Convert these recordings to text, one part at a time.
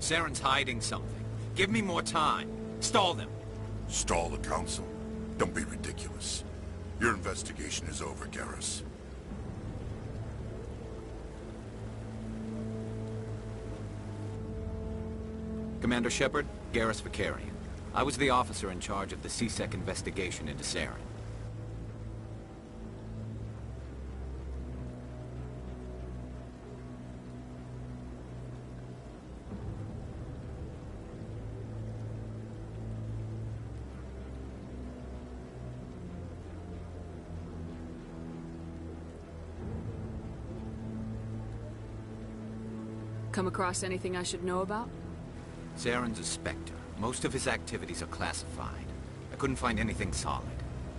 Saren's hiding something. Give me more time. Stall them. Stall the Council? Don't be ridiculous. Your investigation is over, Garrus. Commander Shepard, Garrus Vakarian. I was the officer in charge of the C-Sec investigation into Saren. Come across anything I should know about? Saren's a Spectre. Most of his activities are classified. I couldn't find anything solid.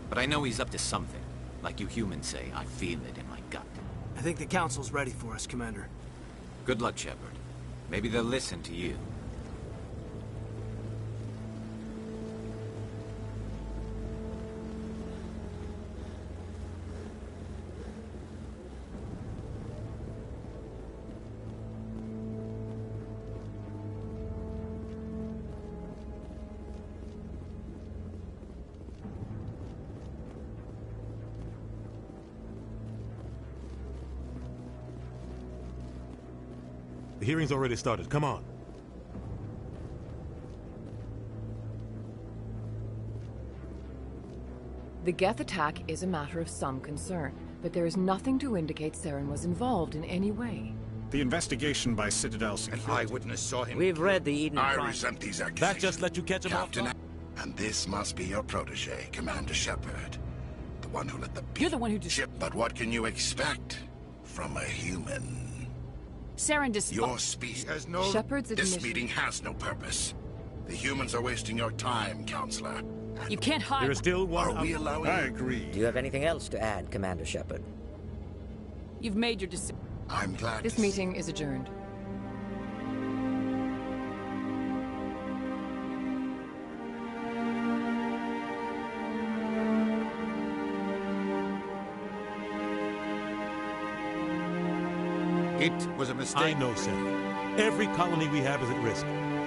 But I know he's up to something. Like you humans say, I feel it in my gut. I think the Council's ready for us, Commander. Good luck, Shepard. Maybe they'll listen to you. The hearing's already started. Come on. The Geth attack is a matter of some concern, but there is nothing to indicate Saren was involved in any way. The investigation by Citadel Security. An eyewitness saw him. We've read the Eden I Chronicle. resent these accusations. That just let you catch him Captain, off? and this must be your protege, Commander Shepard. The one who let the You're the one who ship. But what can you expect from a human? Saren Your species has no... Shepard's This admission. meeting has no purpose. The humans are wasting your time, Counselor. You can't hide. There is still one... Are we allowing... I agree. Do you have anything else to add, Commander Shepard? You've made your decision. I'm glad This to see- meeting is adjourned. It was a mistake. I know, Sam. Every colony we have is at risk.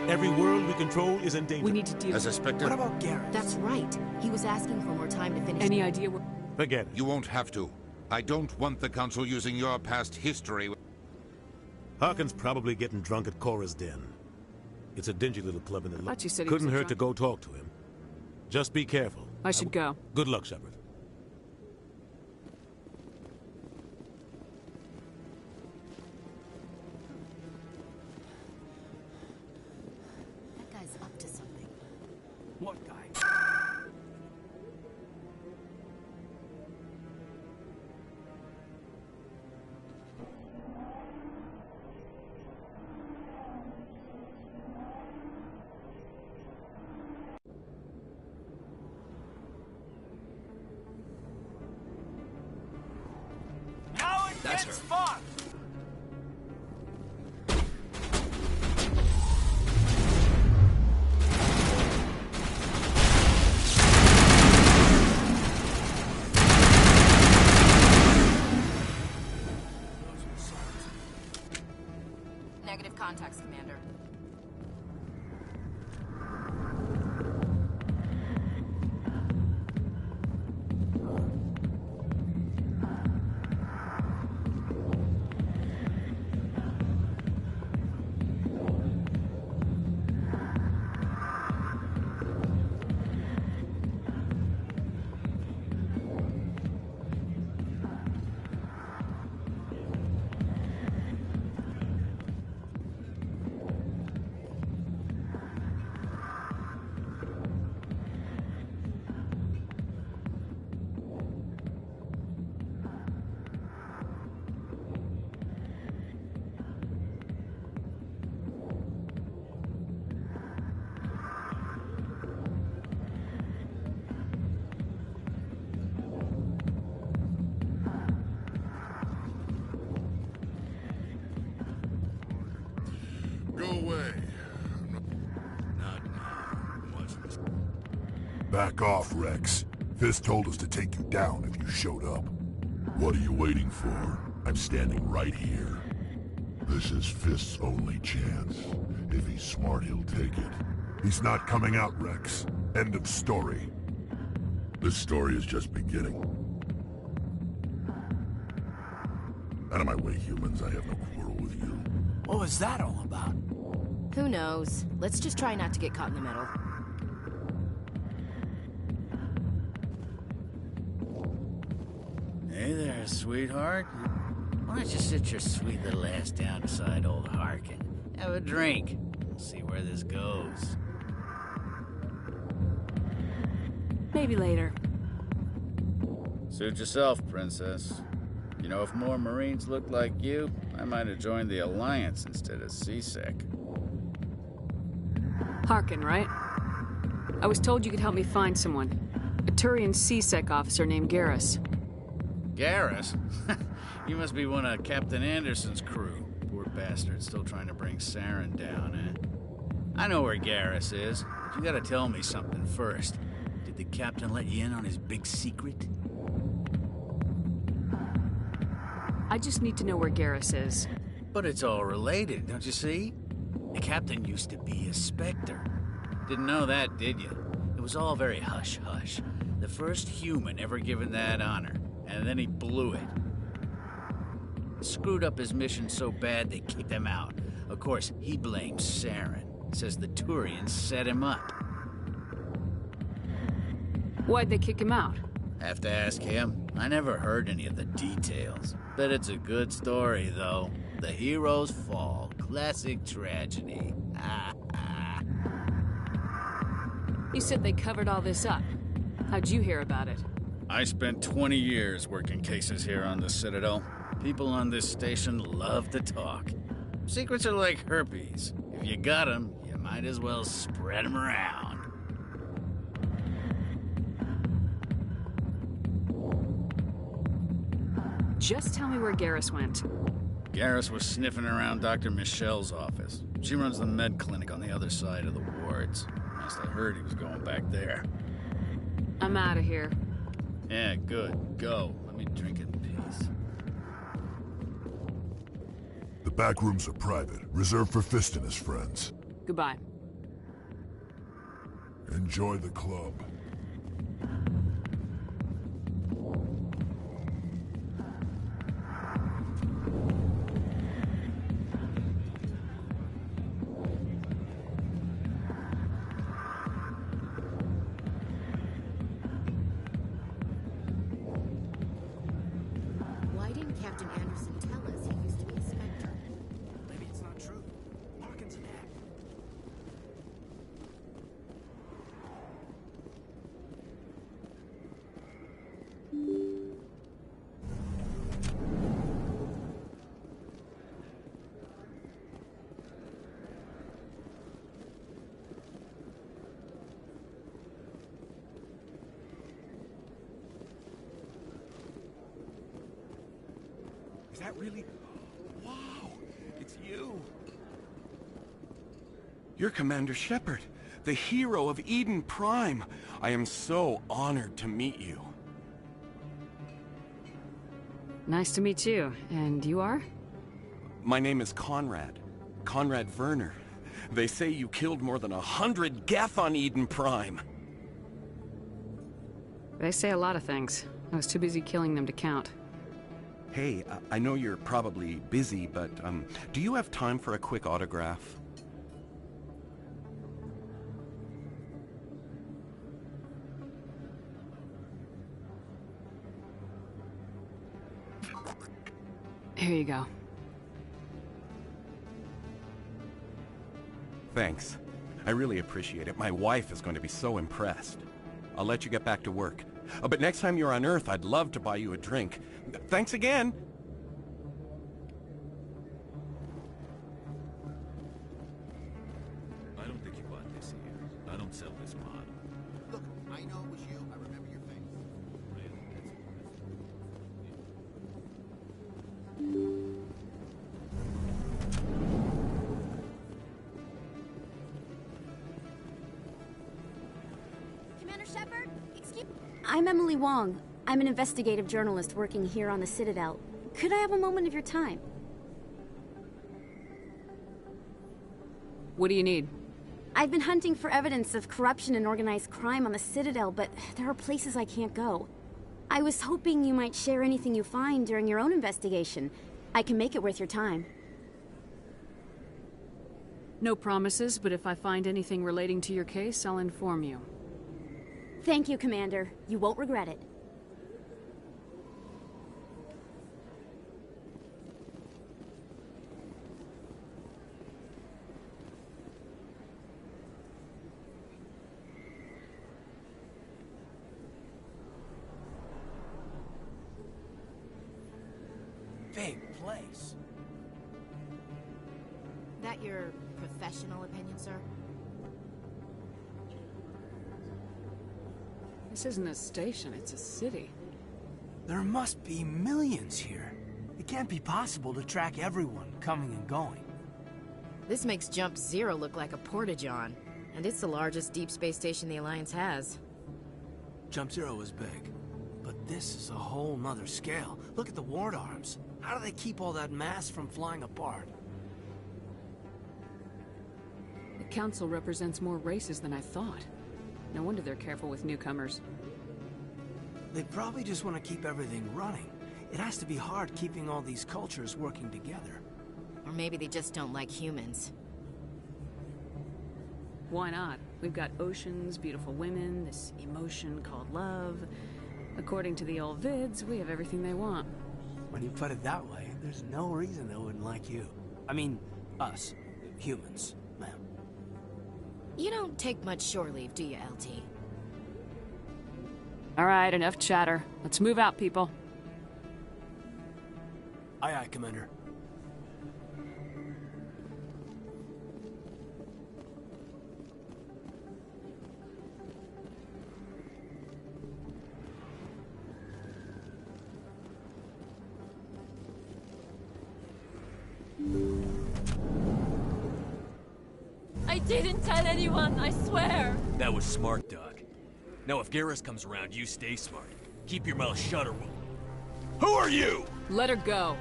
Every world we control is in danger. We need to deal As a with Spectre, What about Garrus? That's right. He was asking for more time to finish. any idea where... Forget it. You won't have to. I don't want the Council using your past history. Harkin's probably getting drunk at Cora's Den. It's a dingy little club in the... Thought you said he Couldn't was a hurt to go talk to him. Just be careful. I should go. Good luck, Shepard. That guy's up to something. What guy? That's her. Negative contacts, Commander. Go away. Not now. Watch this. Back off, Rex. Fisk told us to take you down if you showed up. What are you waiting for? I'm standing right here. This is Fist's only chance. If he's smart, he'll take it. He's not coming out, Rex. End of story. This story is just beginning. Out of my way, humans. I have no quarrel with you. What was that all about? Who knows? Let's just try not to get caught in the middle. Hey there, sweetheart. Why don't you sit your sweet little ass down beside old Harkin? Have a drink. We'll see where this goes. Maybe later. Suit yourself, Princess. You know, if more Marines looked like you, I might have joined the Alliance instead of CSEC. Harkin, right? I was told you could help me find someone. A Turian CSEC officer named Garrus. Garrus? You must be one of Captain Anderson's crew. Poor bastard, still trying to bring Saren down, eh? I know where Garrus is, but you gotta tell me something first. Did the captain let you in on his big secret? I just need to know where Garrus is. But it's all related, don't you see? The captain used to be a Spectre. Didn't know that, did you? It was all very hush-hush. The first human ever given that honor, and then he blew it. Screwed up his mission so bad they kicked him out. Of course, he blames Saren. Says the Turians set him up. Why'd they kick him out? Have to ask him. I never heard any of the details. Bet it's a good story, though. The hero's fall. Classic tragedy. You said they covered all this up. How'd you hear about it? I spent 20 years working cases here on the Citadel. People on this station love to talk. Secrets are like herpes. If you got them, you might as well spread them around. Just tell me where Garrus went. Garrus was sniffing around Dr. Michelle's office. She runs the med clinic on the other side of the wards. Last I heard, he was going back there. I'm out of here. Yeah, good. Go. Let me drink in peace. The back rooms are private, reserved for Fist and his friends. Goodbye. Enjoy the club. Why didn't Captain Anderson tell us he used to be a Spectre? Maybe it's not true. Harkin's an act. Is that really? Wow, it's you. You're Commander Shepard, the hero of Eden Prime. I am so honored to meet you. Nice to meet you. And you are? My name is Conrad. Conrad Werner. They say you killed more than 100 Geth on Eden Prime. They say a lot of things. I was too busy killing them to count. Hey, I know you're probably busy, but do you have time for a quick autograph? Here you go. Thanks. I really appreciate it. My wife is going to be so impressed. I'll let you get back to work. But next time you're on Earth, I'd love to buy you a drink. Thanks again! I don't think you bought this here. I don't sell this mod. Look, I know it was you. I remember your face. Commander Shepard? Excuse... I'm Emily Wong. I'm an investigative journalist working here on the Citadel. Could I have a moment of your time? What do you need? I've been hunting for evidence of corruption and organized crime on the Citadel, but there are places I can't go. I was hoping you might share anything you find during your own investigation. I can make it worth your time. No promises, but if I find anything relating to your case, I'll inform you. Thank you, Commander. You won't regret it. Big place. That your professional opinion, sir? This isn't a station, it's a city. There must be millions here. It can't be possible to track everyone coming and going. This makes Jump Zero look like a porta-john, and it's the largest deep space station the Alliance has. Jump Zero is big, but this is a whole nother scale. Look at the ward arms. How do they keep all that mass from flying apart? The Council represents more races than I thought. No wonder they're careful with newcomers. They probably just want to keep everything running. It has to be hard keeping all these cultures working together. Or maybe they just don't like humans. Why not? We've got oceans, beautiful women, this emotion called love. According to the old vids, we have everything they want. When you put it that way, there's no reason they wouldn't like you. I mean, us. Humans, ma'am. You don't take much shore leave, do you, LT? All right, enough chatter. Let's move out, people. Aye, aye, Commander. I didn't tell anyone, I swear! That was smart, Doc. Now if Garrus comes around, you stay smart. Keep your mouth shut or we'll... Who are you? Let her go.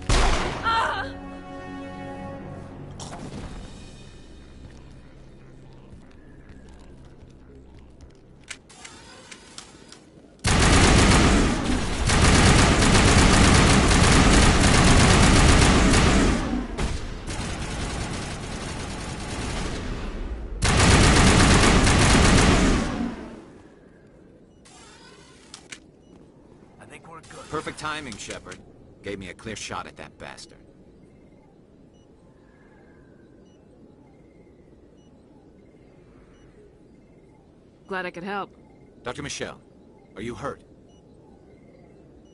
Ah! Perfect timing, Shepard. Gave me a clear shot at that bastard. Glad I could help. Dr. Michelle, are you hurt?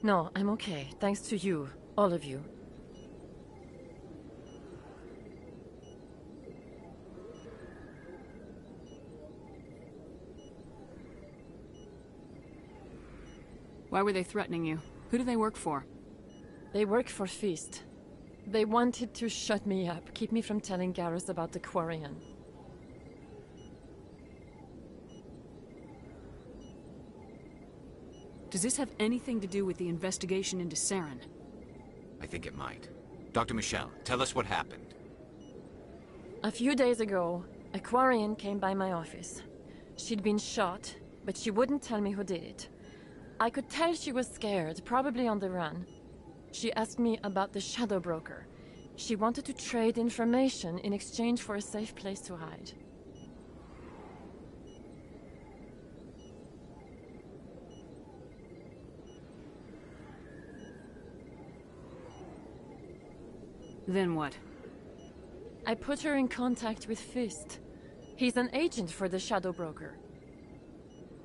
No, I'm okay. Thanks to you. All of you. Why were they threatening you? Who do they work for? They work for Feast. They wanted to shut me up, keep me from telling Garrus about the Quarian. Does this have anything to do with the investigation into Saren? I think it might. Dr. Michelle, tell us what happened. A few days ago, a Quarian came by my office. She'd been shot, but she wouldn't tell me who did it. I could tell she was scared, probably on the run. She asked me about the Shadow Broker. She wanted to trade information in exchange for a safe place to hide. Then what? I put her in contact with Fist. He's an agent for the Shadow Broker.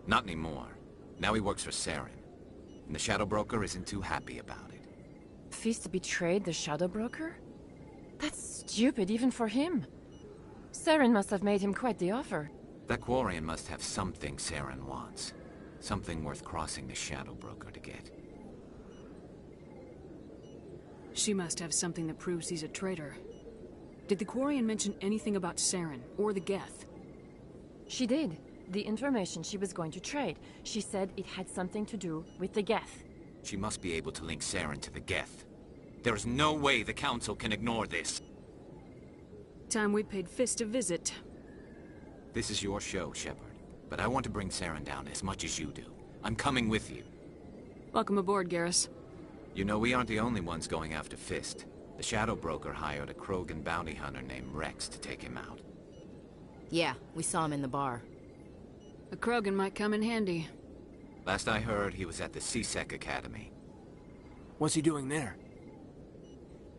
Not anymore. Now he works for Saren. And the Shadow Broker isn't too happy about it. Fist betrayed the Shadow Broker? That's stupid even for him. Saren must have made him quite the offer. That Quarian must have something Saren wants. Something worth crossing the Shadow Broker to get. She must have something that proves he's a traitor. Did the Quarian mention anything about Saren, or the Geth? She did. The information she was going to trade. She said it had something to do with the Geth. She must be able to link Saren to the Geth. There is no way the Council can ignore this. Time we paid Fist a visit. This is your show, Shepard. But I want to bring Saren down as much as you do. I'm coming with you. Welcome aboard, Garrus. You know, we aren't the only ones going after Fist. The Shadow Broker hired a Krogan bounty hunter named Rex to take him out. Yeah, we saw him in the bar. A Krogan might come in handy. Last I heard, he was at the C-Sec Academy. What's he doing there?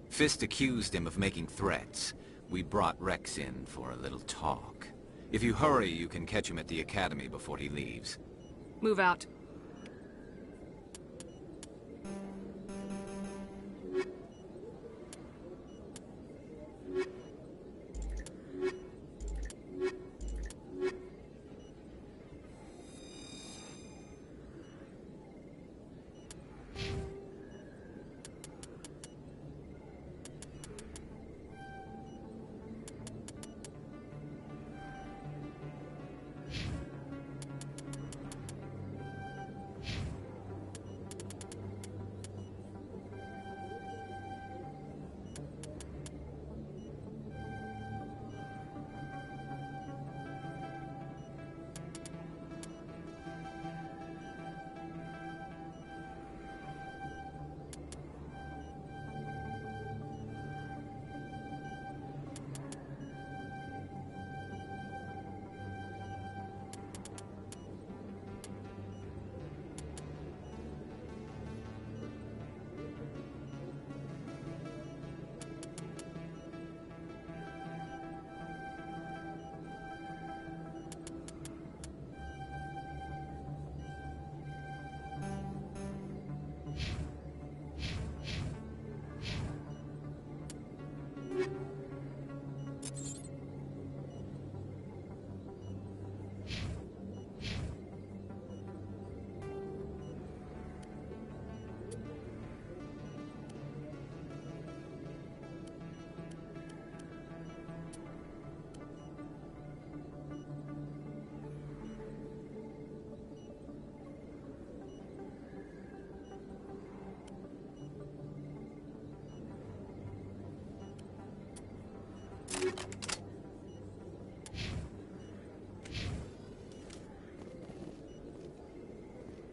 Fist accused him of making threats. We brought Rex in for a little talk. If you hurry, you can catch him at the Academy before he leaves. Move out.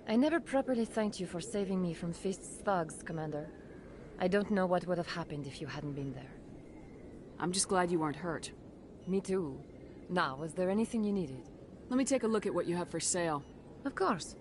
I never properly thanked you for saving me from Fist's thugs, Commander. I don't know what would have happened if you hadn't been there. I'm just glad you weren't hurt. Me too. Now, was there anything you needed? Let me take a look at what you have for sale. Of course.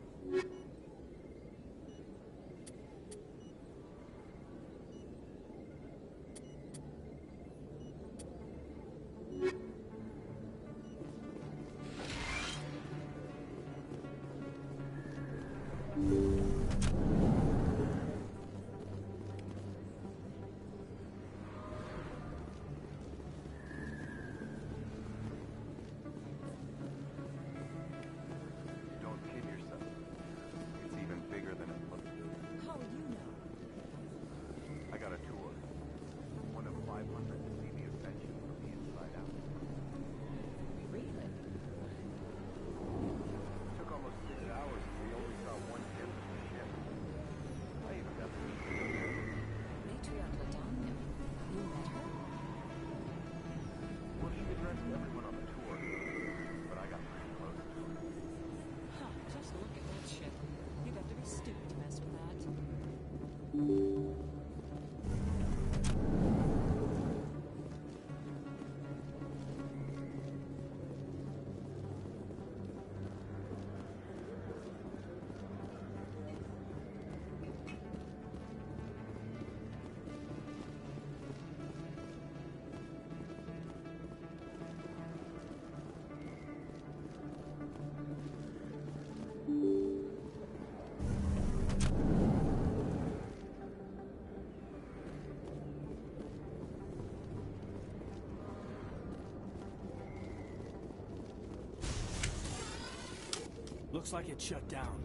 Looks like it's shut down.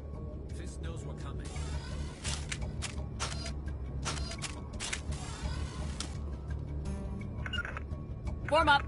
Fist knows we're coming. Form up!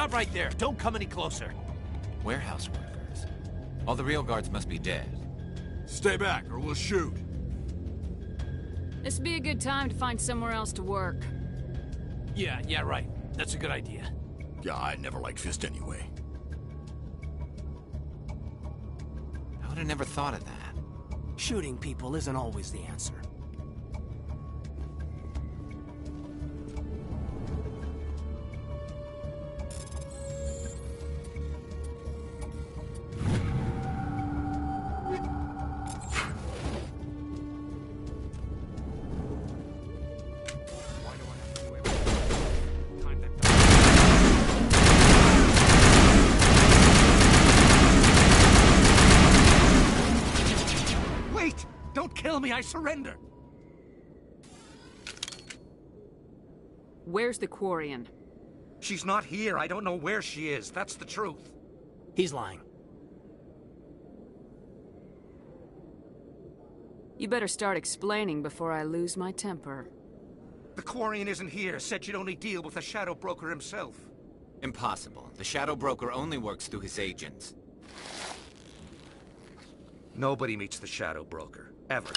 Stop right there. Don't come any closer. Warehouse workers. All the real guards must be dead. Stay back, or we'll shoot. This would be a good time to find somewhere else to work. Yeah, right. That's a good idea. Yeah, I never liked Fist anyway. I would have never thought of that. Shooting people isn't always the answer. I surrender. Where's the Quarian? She's not here. I don't know where she is. That's the truth. He's lying. You better start explaining before I lose my temper. The Quarian isn't here. Said she'd only deal with the Shadow Broker himself. Impossible. The Shadow Broker only works through his agents. Nobody meets the Shadow Broker. Ever.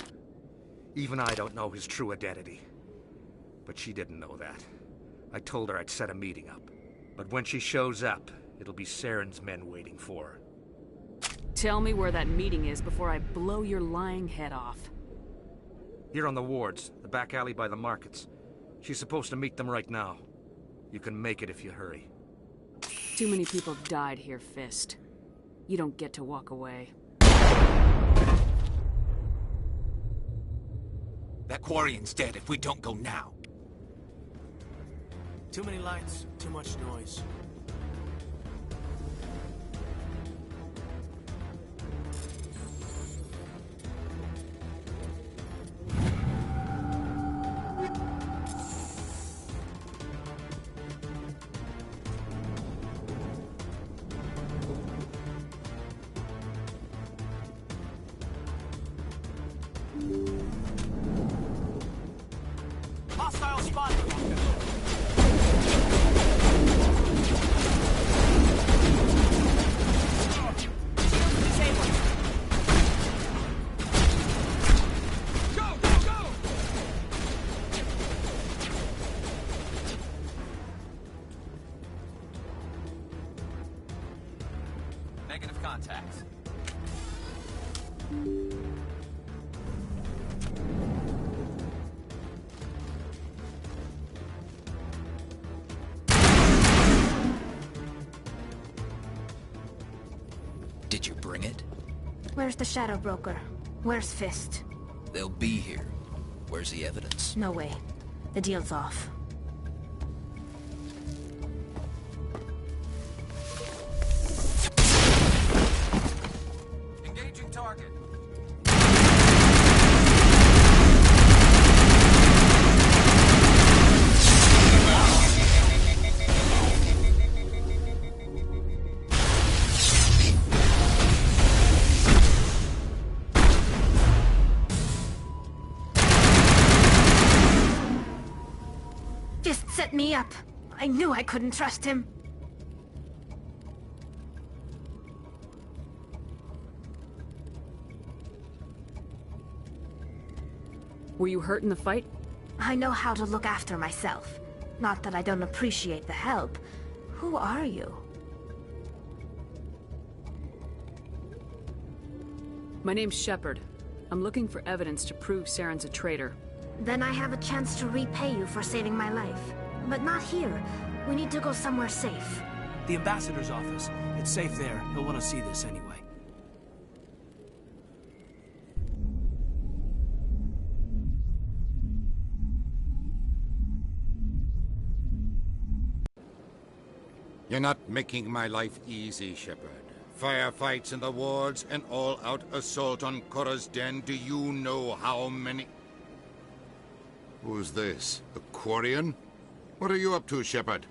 Even I don't know his true identity. But she didn't know that. I told her I'd set a meeting up. But when she shows up, it'll be Saren's men waiting for her. Tell me where that meeting is before I blow your lying head off. Here on the wards, the back alley by the markets. She's supposed to meet them right now. You can make it if you hurry. Too many people died here, Fist. You don't get to walk away. That Quarian's dead if we don't go now. Too many lights, too much noise. Hostile spotted! Negative contacts. Did you bring it? Where's the Shadow Broker? Where's Fist? They'll be here. Where's the evidence? No way. The deal's off. Engaging target. Fist set me up. I knew I couldn't trust him. Were you hurt in the fight? I know how to look after myself. Not that I don't appreciate the help. Who are you? My name's Shepard. I'm looking for evidence to prove Saren's a traitor. Then I have a chance to repay you for saving my life. But not here. We need to go somewhere safe. The ambassador's office. It's safe there. He'll want to see this anyway. You're not making my life easy, Shepard. Firefights in the wards, an all-out assault on Korra's Den. Do you know how many... Who's this? The Quarian? What are you up to, Shepard?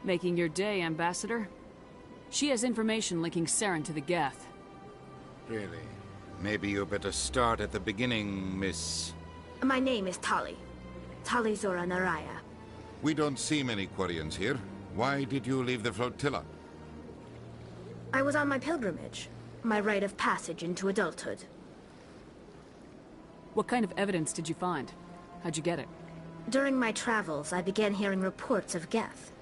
Making your day, Ambassador. She has information linking Saren to the Geth. Really? Maybe you better start at the beginning, Miss... My name is Tali. Tali Zora Naraya. We don't see many Quarians here. Why did you leave the flotilla? I was on my pilgrimage. My rite of passage into adulthood. What kind of evidence did you find? How'd you get it? During my travels, I began hearing reports of Geth.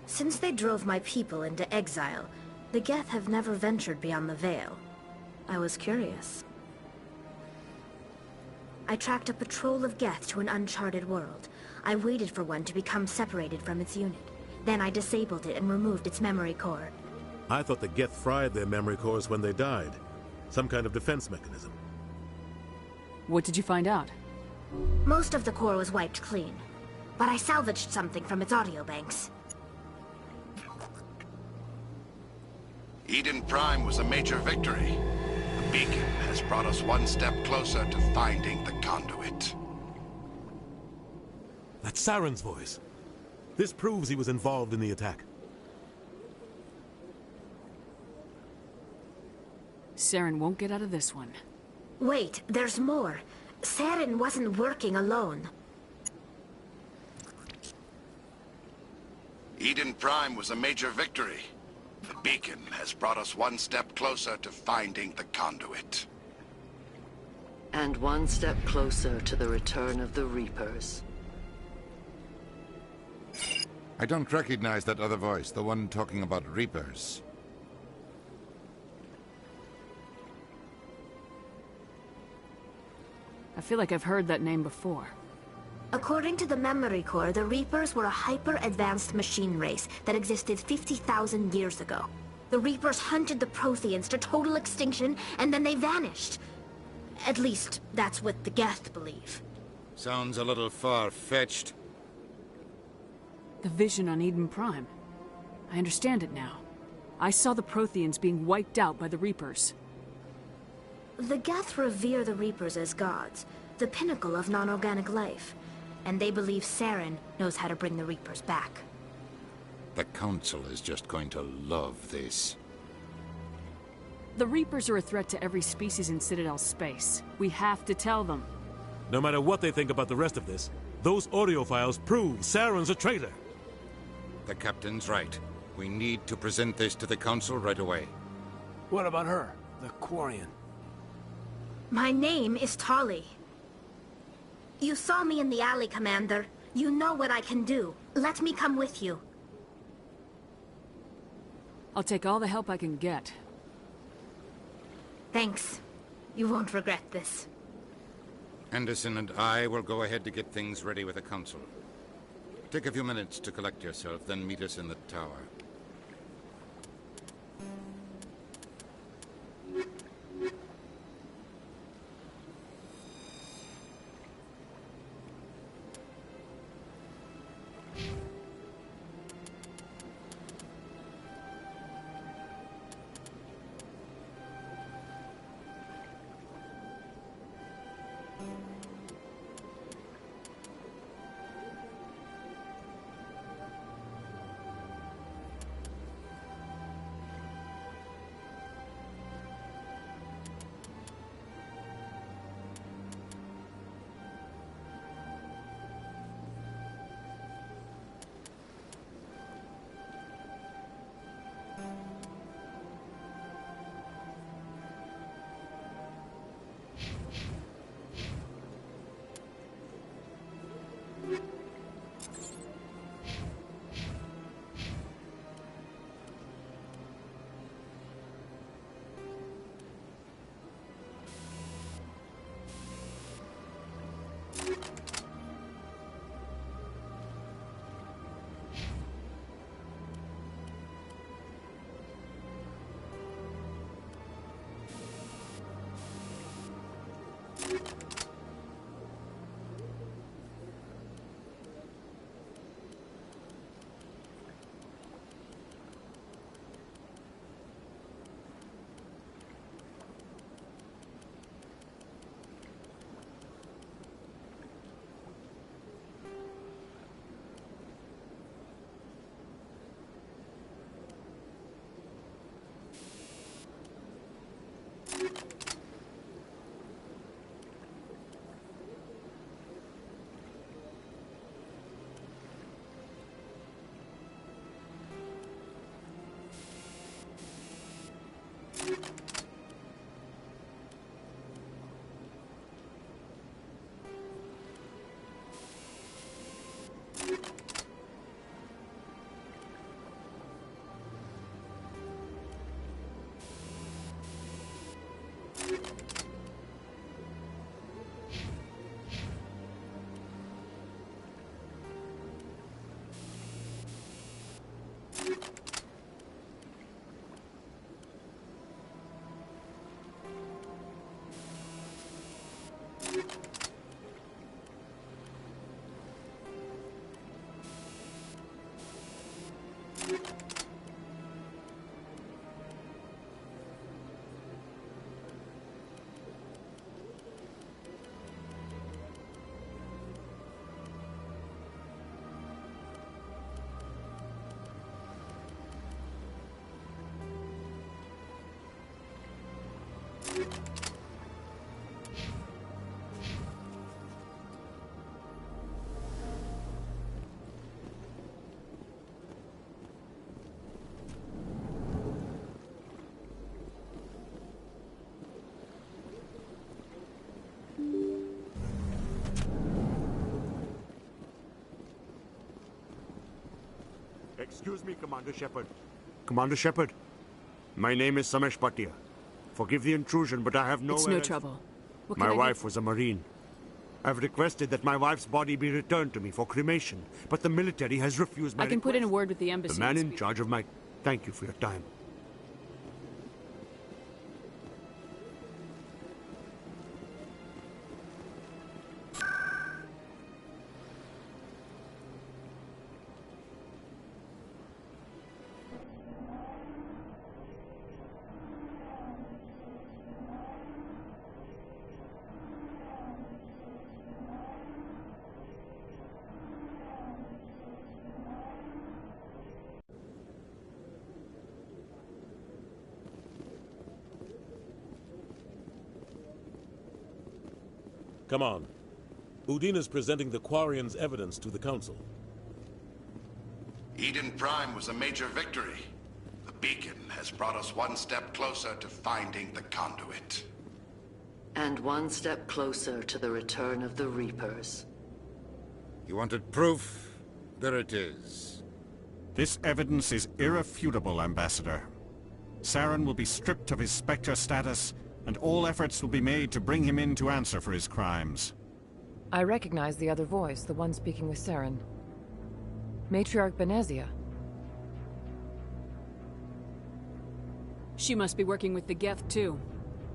Since they drove my people into exile, the Geth have never ventured beyond the Veil. I was curious. I tracked a patrol of Geth to an uncharted world. I waited for one to become separated from its unit. Then I disabled it and removed its memory core. I thought the Geth fried their memory cores when they died. Some kind of defense mechanism. What did you find out? Most of the core was wiped clean, but I salvaged something from its audio banks. Eden Prime was a major victory. The beacon has brought us one step closer to finding the conduit. That's Saren's voice. This proves he was involved in the attack. Saren won't get out of this one. Wait, there's more. Saren wasn't working alone. Eden Prime was a major victory. The beacon has brought us one step closer to finding the conduit. And one step closer to the return of the Reapers. I don't recognize that other voice, the one talking about Reapers. I feel like I've heard that name before. According to the memory core, the Reapers were a hyper-advanced machine race that existed 50,000 years ago. The Reapers hunted the Protheans to total extinction, and then they vanished. At least, that's what the Geth believe. Sounds a little far-fetched. The vision on Eden Prime. I understand it now. I saw the Protheans being wiped out by the Reapers. The Geth revere the Reapers as gods, the pinnacle of non-organic life. And they believe Saren knows how to bring the Reapers back. The Council is just going to love this. The Reapers are a threat to every species in Citadel space. We have to tell them. No matter what they think about the rest of this, those audio files prove Saren's a traitor. The Captain's right. We need to present this to the Council right away. What about her, the Quarian? My name is Tali. You saw me in the alley, Commander. You know what I can do. Let me come with you. I'll take all the help I can get. Thanks. You won't regret this. Anderson and I will go ahead to get things ready with the Council. Take a few minutes to collect yourself, then meet us in the tower. Excuse me, Commander Shepard. Commander Shepard, my name is Samesh Bhatia. Forgive the intrusion, but I have no... It's no trouble. What can My I do? wife was a Marine. I've requested that my wife's body be returned to me for cremation, but the military has refused my I can put in a request. word with the embassy. The man in charge of my... Thank you for your time. Come on. Udine is presenting the Quarians' evidence to the Council. Eden Prime was a major victory. The beacon has brought us one step closer to finding the conduit. And one step closer to the return of the Reapers. You wanted proof? There it is. This evidence is irrefutable, Ambassador. Saren will be stripped of his Spectre status, and all efforts will be made to bring him in to answer for his crimes. I recognize the other voice, the one speaking with Saren. Matriarch Benezia. She must be working with the Geth, too.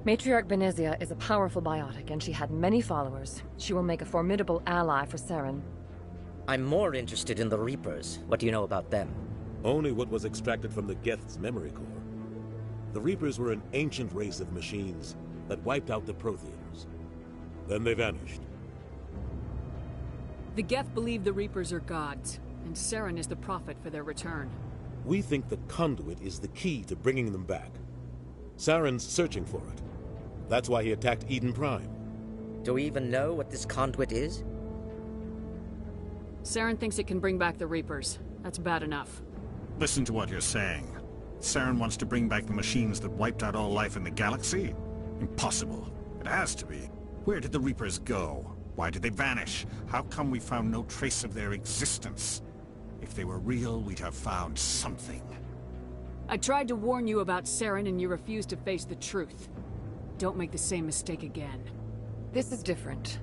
Matriarch Benezia is a powerful biotic, and she had many followers. She will make a formidable ally for Saren. I'm more interested in the Reapers. What do you know about them? Only what was extracted from the Geth's memory core. The Reapers were an ancient race of machines that wiped out the Protheans. Then they vanished. The Geth believe the Reapers are gods, and Saren is the prophet for their return. We think the conduit is the key to bringing them back. Saren's searching for it. That's why he attacked Eden Prime. Do we even know what this conduit is? Saren thinks it can bring back the Reapers. That's bad enough. Listen to what you're saying. Saren wants to bring back the machines that wiped out all life in the galaxy? Impossible. It has to be. Where did the Reapers go? Why did they vanish? How come we found no trace of their existence? If they were real, we'd have found something. I tried to warn you about Saren and you refused to face the truth. Don't make the same mistake again. This is different.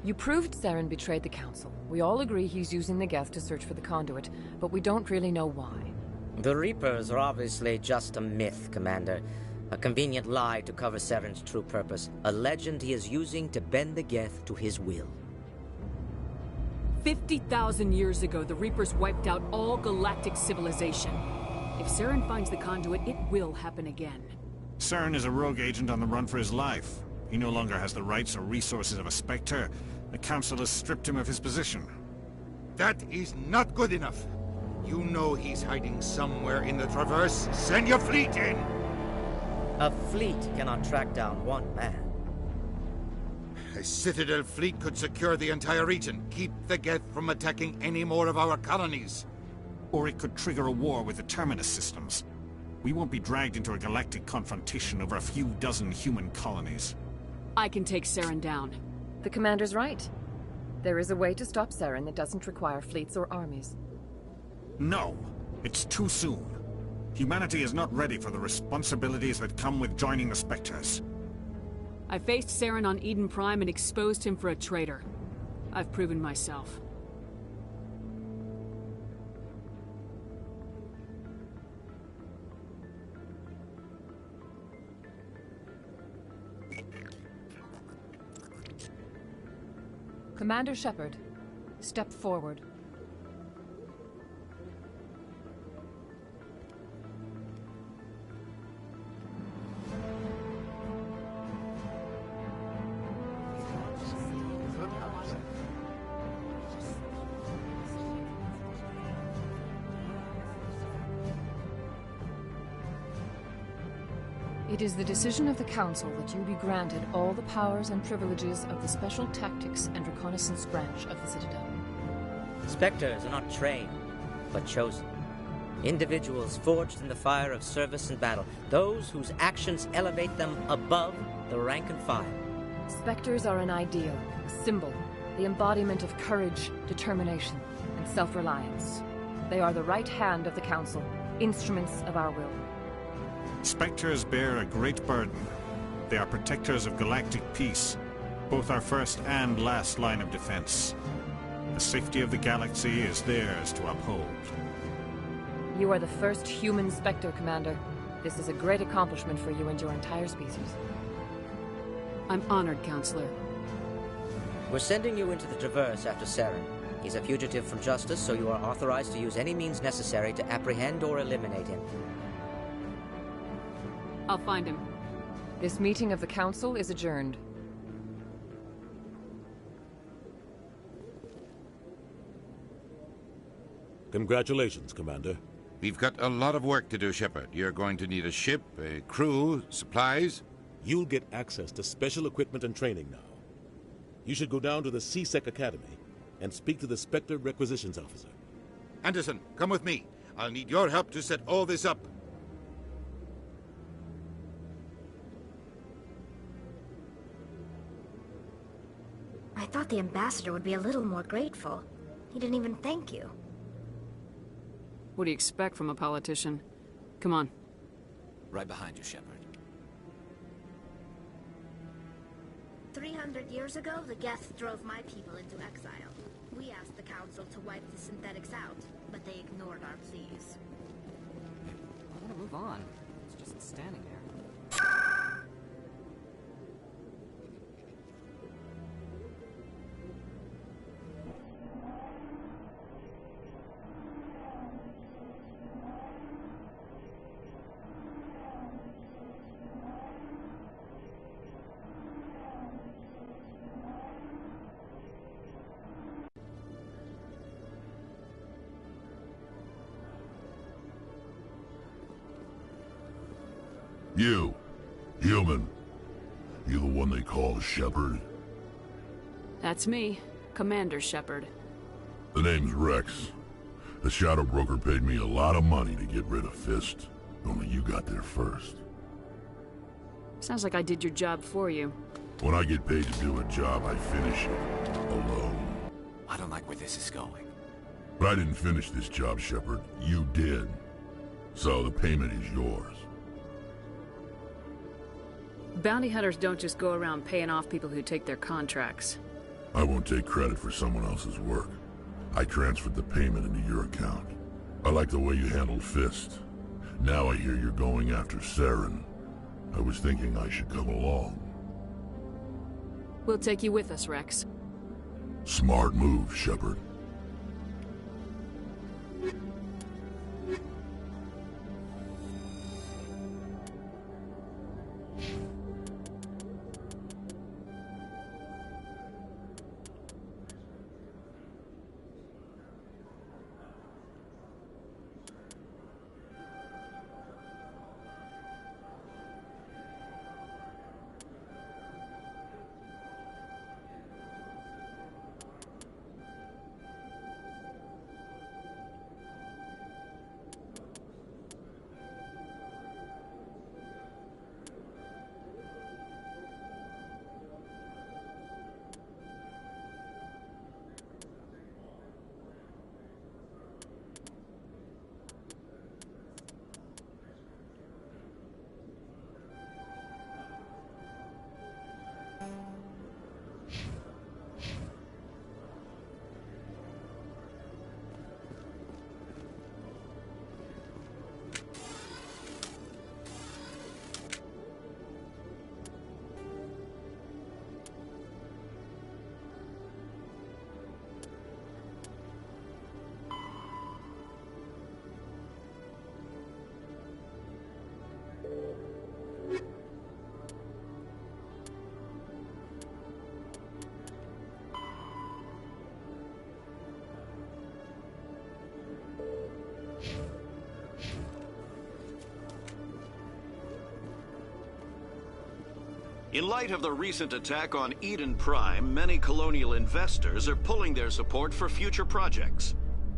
You proved Saren betrayed the Council. We all agree he's using the Geth to search for the conduit, but we don't really know why. The Reapers are obviously just a myth, Commander. A convenient lie to cover Saren's true purpose. A legend he is using to bend the Geth to his will. 50,000 years ago, the Reapers wiped out all galactic civilization. If Saren finds the conduit, it will happen again. Saren is a rogue agent on the run for his life. He no longer has the rights or resources of a Spectre. The Council has stripped him of his position. That is not good enough. You know he's hiding somewhere in the Traverse. Send your fleet in! A fleet cannot track down one man. A Citadel fleet could secure the entire region, keep the Geth from attacking any more of our colonies. Or it could trigger a war with the Terminus systems. We won't be dragged into a galactic confrontation over a few dozen human colonies. I can take Saren down. The Commander's right. There is a way to stop Saren that doesn't require fleets or armies. No, it's too soon. Humanity is not ready for the responsibilities that come with joining the Spectres. I faced Saren on Eden Prime and exposed him for a traitor. I've proven myself. Commander Shepard, step forward. It is the decision of the Council that you be granted all the powers and privileges of the Special Tactics and Reconnaissance Branch of the Citadel. Spectres are not trained, but chosen. Individuals forged in the fire of service and battle, those whose actions elevate them above the rank and file. Spectres are an ideal, a symbol, the embodiment of courage, determination, and self-reliance. They are the right hand of the Council, instruments of our will. Spectres bear a great burden. They are protectors of galactic peace, both our first and last line of defense. The safety of the galaxy is theirs to uphold. You are the first human Spectre, Commander. This is a great accomplishment for you and your entire species. I'm honored, Counselor. We're sending you into the Traverse after Saren. He's a fugitive from justice, so you are authorized to use any means necessary to apprehend or eliminate him. I'll find him. This meeting of the Council is adjourned. Congratulations, Commander. We've got a lot of work to do, Shepard. You're going to need a ship, a crew, supplies. You'll get access to special equipment and training now. You should go down to the CSEC Academy and speak to the Spectre Requisitions Officer. Anderson, come with me. I'll need your help to set all this up. I thought the ambassador would be a little more grateful. He didn't even thank you. What do you expect from a politician? Come on. Right behind you, Shepard. 300 years ago, the Geth drove my people into exile. We asked the Council to wipe the synthetics out, but they ignored our pleas. I want to move on. It's just standing there. You, human. You the one they call Shepard? That's me, Commander Shepard. The name's Rex. The Shadow Broker paid me a lot of money to get rid of Fist. Only you got there first. Sounds like I did your job for you. When I get paid to do a job, I finish it. Alone. I don't like where this is going. But I didn't finish this job, Shepard. You did. So the payment is yours. Bounty hunters don't just go around paying off people who take their contracts. I won't take credit for someone else's work. I transferred the payment into your account. I like the way you handled Fist. Now I hear you're going after Saren. I was thinking I should come along. We'll take you with us, Rex. Smart move, Shepard. In light of the recent attack on Eden Prime, many colonial investors are pulling their support for future projects.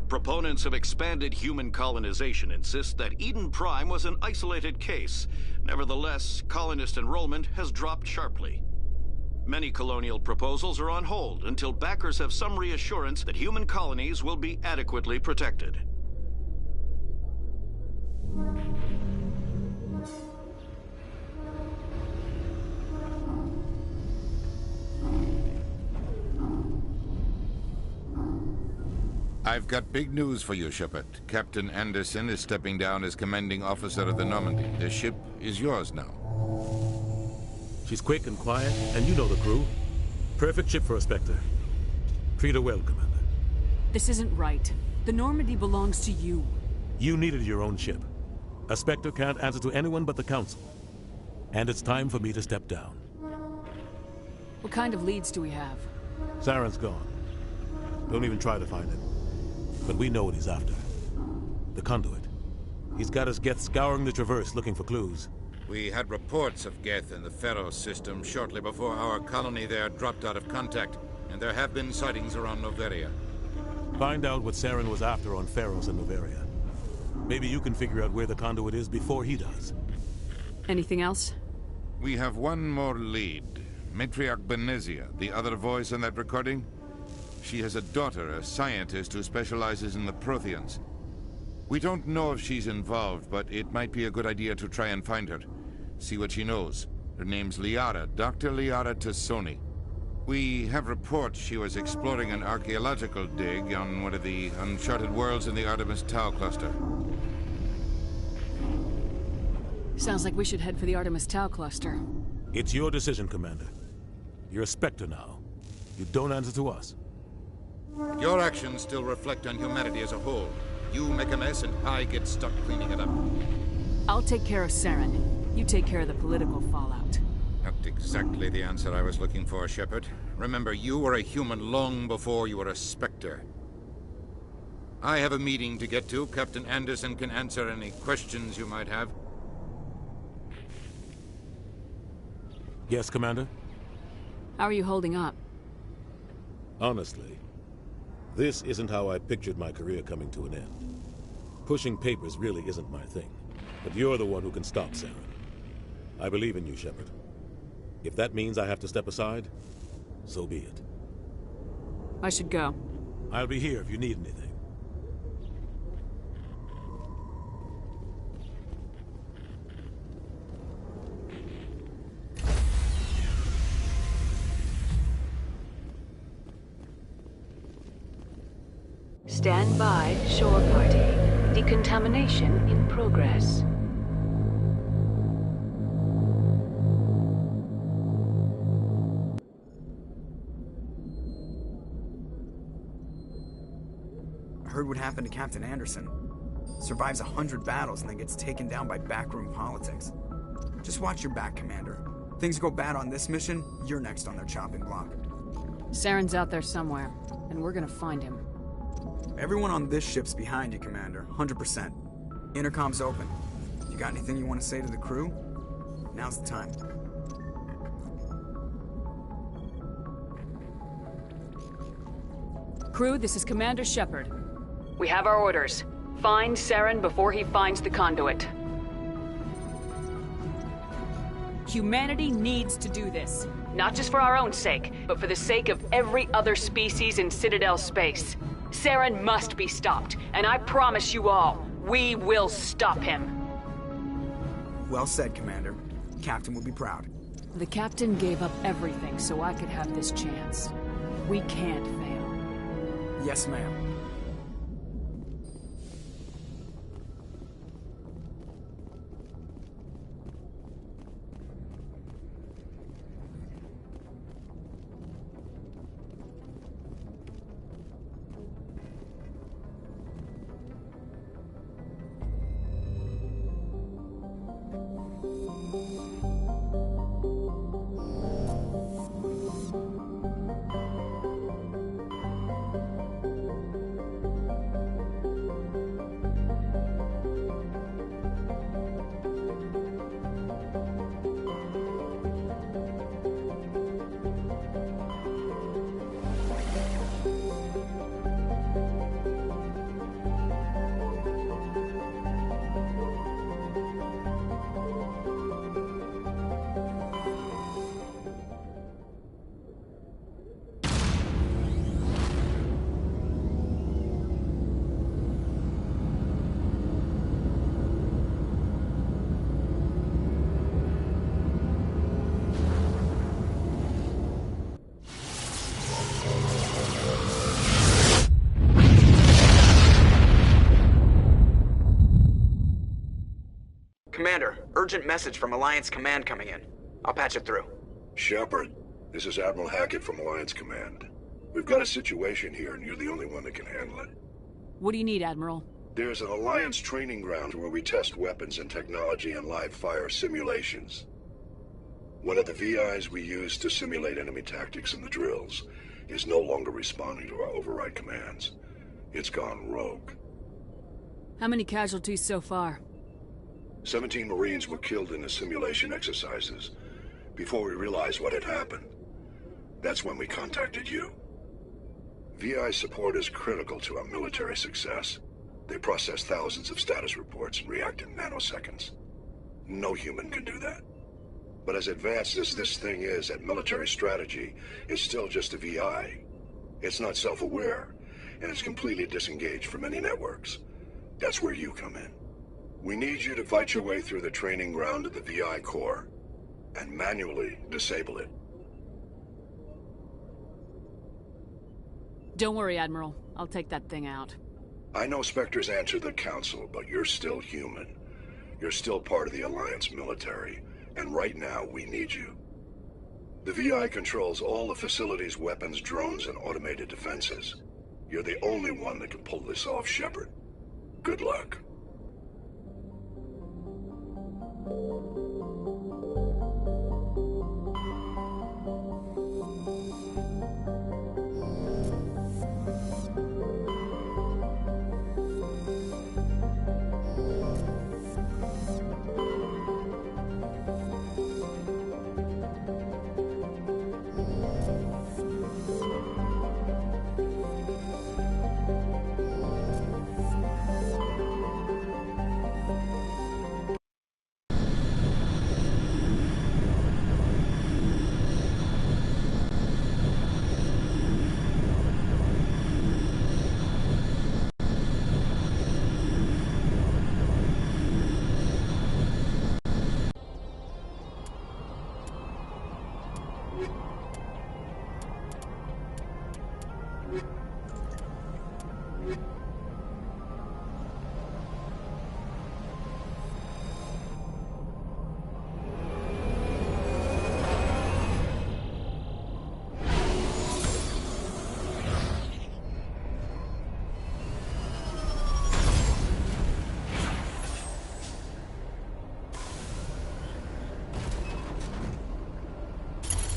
Proponents of expanded human colonization insist that Eden Prime was an isolated case. Nevertheless, colonist enrollment has dropped sharply. Many colonial proposals are on hold until backers have some reassurance that human colonies will be adequately protected. I've got big news for you, Shepard. Captain Anderson is stepping down as commanding officer of the Normandy. The ship is yours now. She's quick and quiet, and you know the crew. Perfect ship for a Spectre. Treat her well, Commander. This isn't right. The Normandy belongs to you. You needed your own ship. A Spectre can't answer to anyone but the Council. And it's time for me to step down. What kind of leads do we have? Saren's gone. Don't even try to find him. But we know what he's after. The Conduit. He's got his Geth scouring the Traverse looking for clues. We had reports of Geth in the Pharos system shortly before our colony there dropped out of contact, and there have been sightings around Noveria. Find out what Saren was after on Pharos and Noveria. Maybe you can figure out where the Conduit is before he does. Anything else? We have one more lead. Matriarch Benezia, the other voice in that recording. She has a daughter, a scientist who specializes in the Protheans. We don't know if she's involved, but it might be a good idea to try and find her. See what she knows. Her name's Liara, Dr. Liara Tassoni. We have reports she was exploring an archaeological dig on one of the uncharted worlds in the Artemis Tau cluster. Sounds like we should head for the Artemis Tau cluster. It's your decision, Commander. You're a Spectre now. You don't answer to us. Your actions still reflect on humanity as a whole. You make a mess and I get stuck cleaning it up. I'll take care of Saren. You take care of the political fallout. Not exactly the answer I was looking for, Shepard. Remember, you were a human long before you were a Spectre. I have a meeting to get to. Captain Anderson can answer any questions you might have. Yes, Commander? How are you holding up? Honestly, this isn't how I pictured my career coming to an end. Pushing papers really isn't my thing. But you're the one who can stop Saren. I believe in you, Shepard. If that means I have to step aside, so be it. I should go. I'll be here if you need anything. Stand by, shore party. Decontamination in progress. I heard what happened to Captain Anderson. Survives 100 battles and then gets taken down by backroom politics. Just watch your back, Commander. Things go bad on this mission, you're next on their chopping block. Saren's out there somewhere, and we're gonna find him. Everyone on this ship's behind you, Commander. 100%. Intercom's open. You got anything you want to say to the crew? Now's the time. Crew, this is Commander Shepard. We have our orders. Find Saren before he finds the conduit. Humanity needs to do this. Not just for our own sake, but for the sake of every other species in Citadel space. Saren must be stopped, and I promise you all, we will stop him. Well said, Commander. Captain will be proud. The Captain gave up everything so I could have this chance. We can't fail. Yes, ma'am. urgent message from Alliance Command coming in. I'll patch it through. Shepard, this is Admiral Hackett from Alliance Command. We've got a situation here, and you're the only one that can handle it. What do you need, Admiral? There's an Alliance training ground where we test weapons and technology in live-fire simulations. One of the VIs we use to simulate enemy tactics in the drills is no longer responding to our override commands. It's gone rogue. How many casualties so far? 17 Marines were killed in the simulation exercises before we realized what had happened. That's when we contacted you. VI support is critical to our military success. They process thousands of status reports and react in nanoseconds. No human can do that. But as advanced as this thing is at military strategy, it's still just a VI. It's not self-aware, and it's completely disengaged from any networks. That's where you come in. We need you to fight your way through the training ground of the VI core and manually disable it. Don't worry, Admiral. I'll take that thing out. I know Spectres answered the Council, but you're still human. You're still part of the Alliance military, and right now we need you. The VI controls all the facility's weapons, drones, and automated defenses. You're the only one that can pull this off, Shepard. Good luck.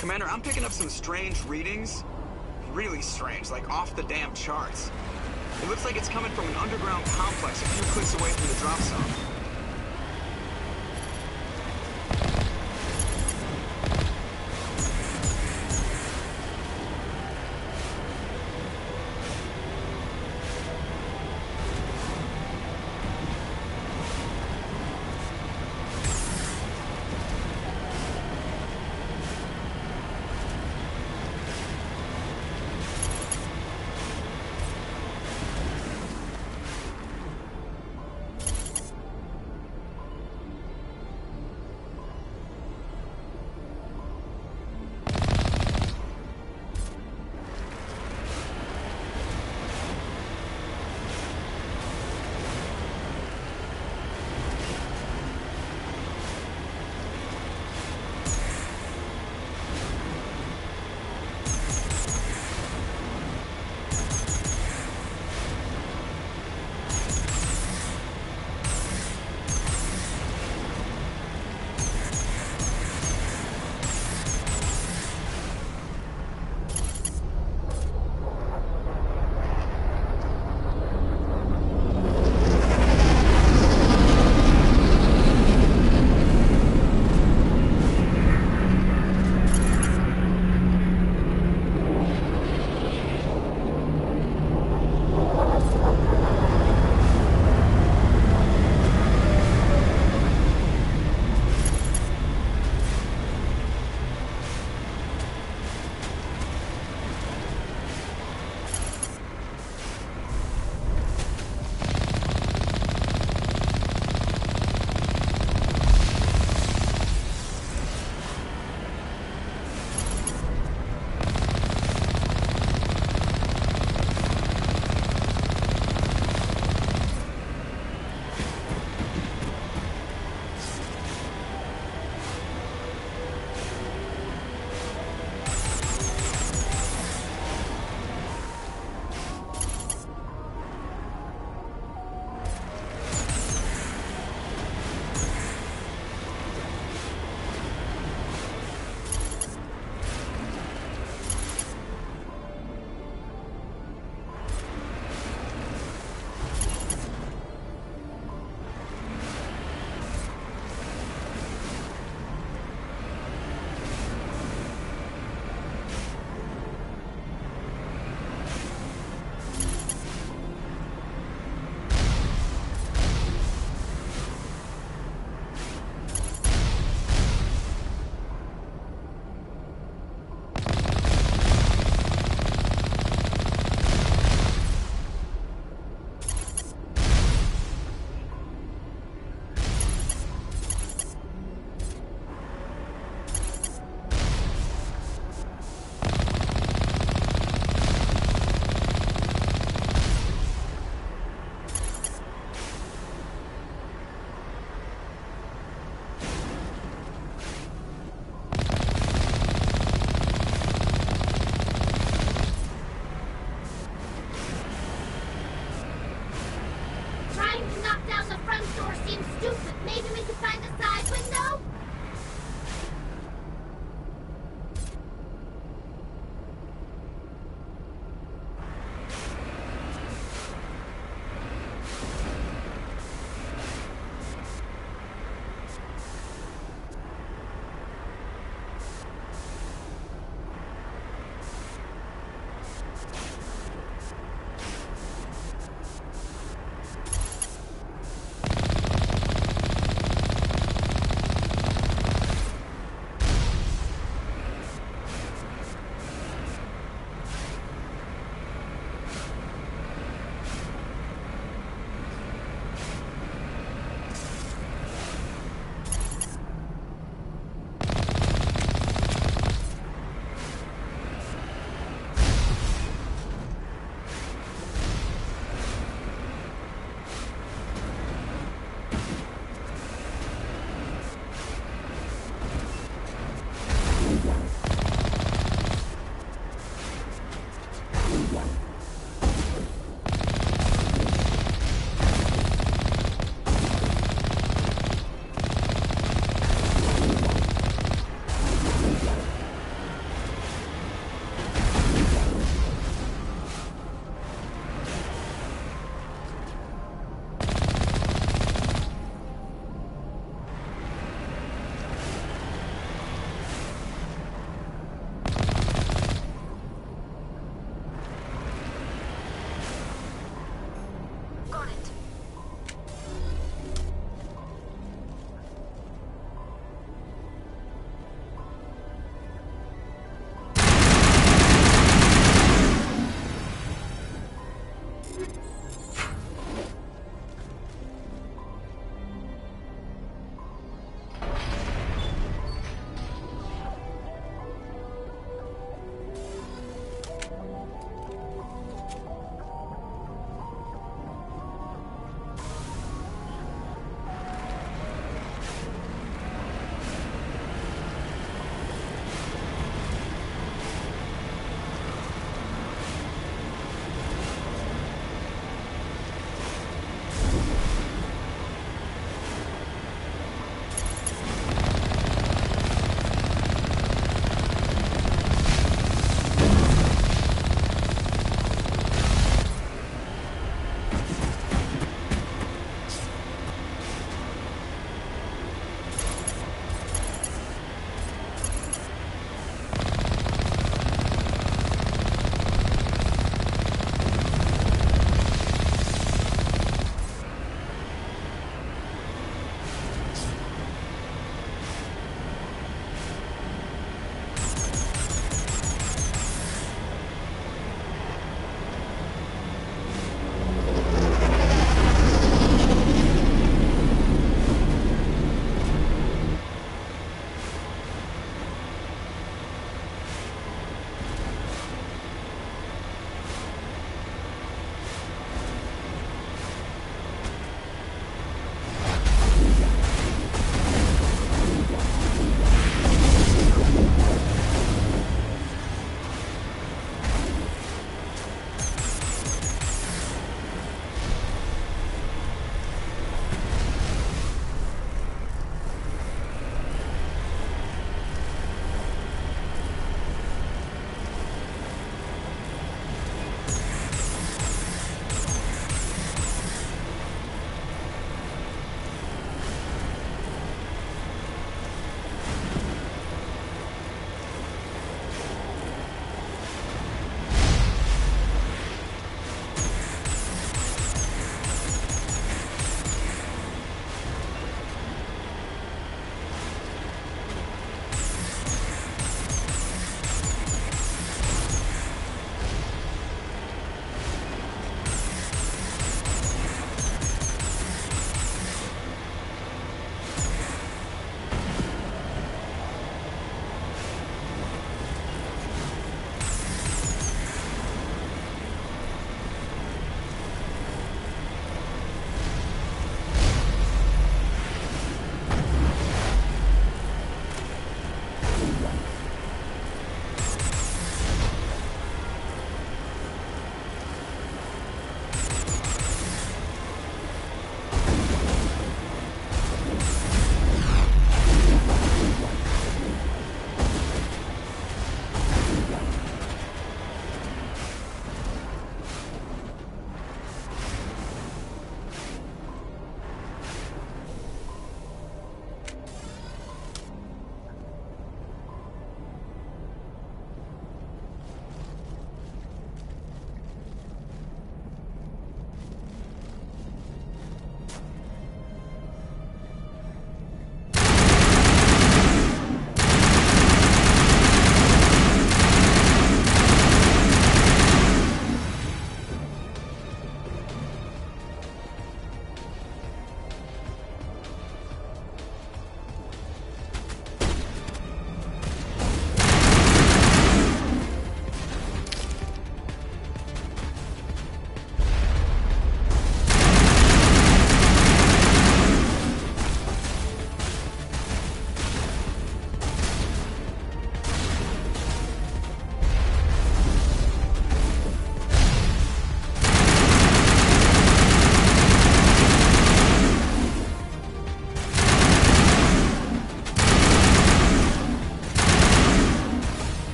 Commander, I'm picking up some strange readings. Really strange, like off the damn charts. It looks like it's coming from an underground complex a few clicks away from the drop zone.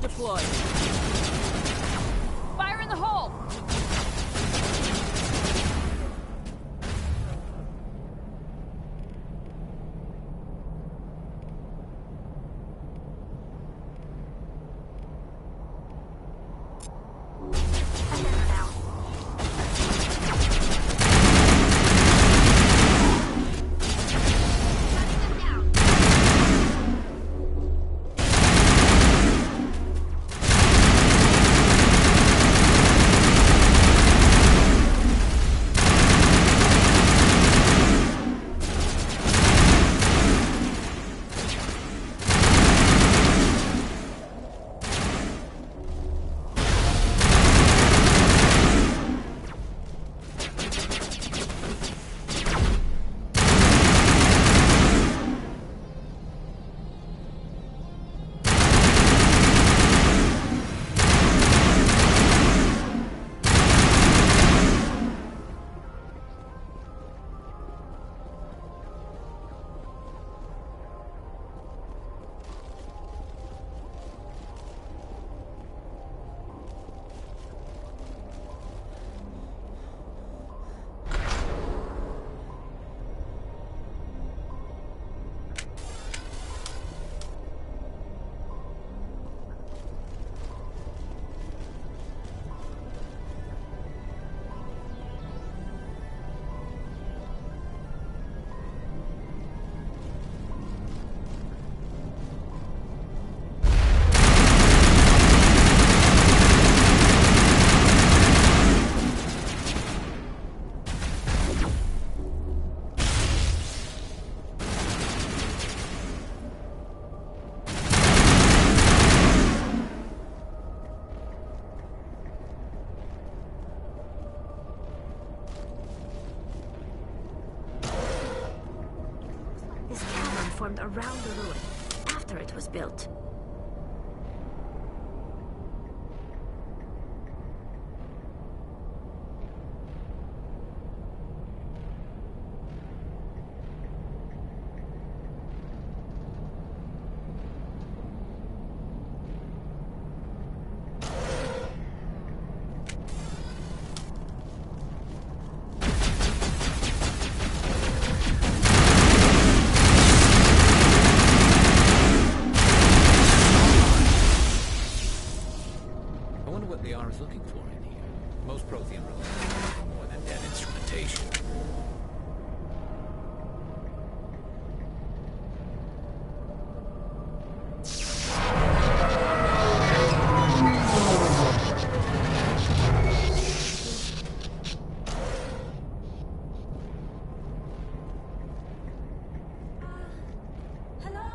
Citadel deployed. Fire in the hole! Formed around the ruin after it was built. Looking for in here. Most Prothean relics are more than dead instrumentation. Hello?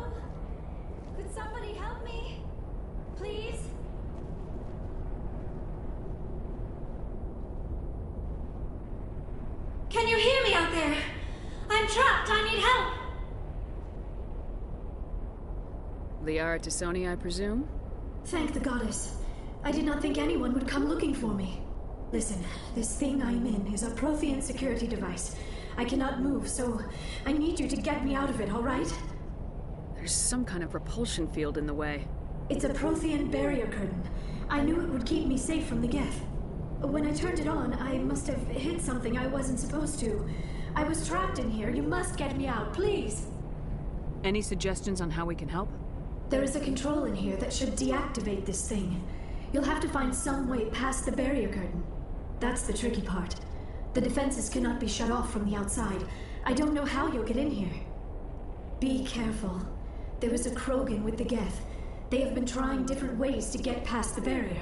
Could somebody help me? Please? Can you hear me out there? I'm trapped. I need help. Liara T'Soni, I presume? Thank the goddess. I did not think anyone would come looking for me. Listen, this thing I'm in is a Prothean security device. I cannot move, so I need you to get me out of it, all right? There's some kind of repulsion field in the way. It's a Prothean barrier curtain. I knew it would keep me safe from the Geth. When I turned it on, I must have hit something I wasn't supposed to. I was trapped in here. You must get me out, please. Any suggestions on how we can help? There is a control in here that should deactivate this thing. You'll have to find some way past the barrier curtain. That's the tricky part. The defenses cannot be shut off from the outside. I don't know how you'll get in here. Be careful. There is a Krogan with the Geth. They have been trying different ways to get past the barrier.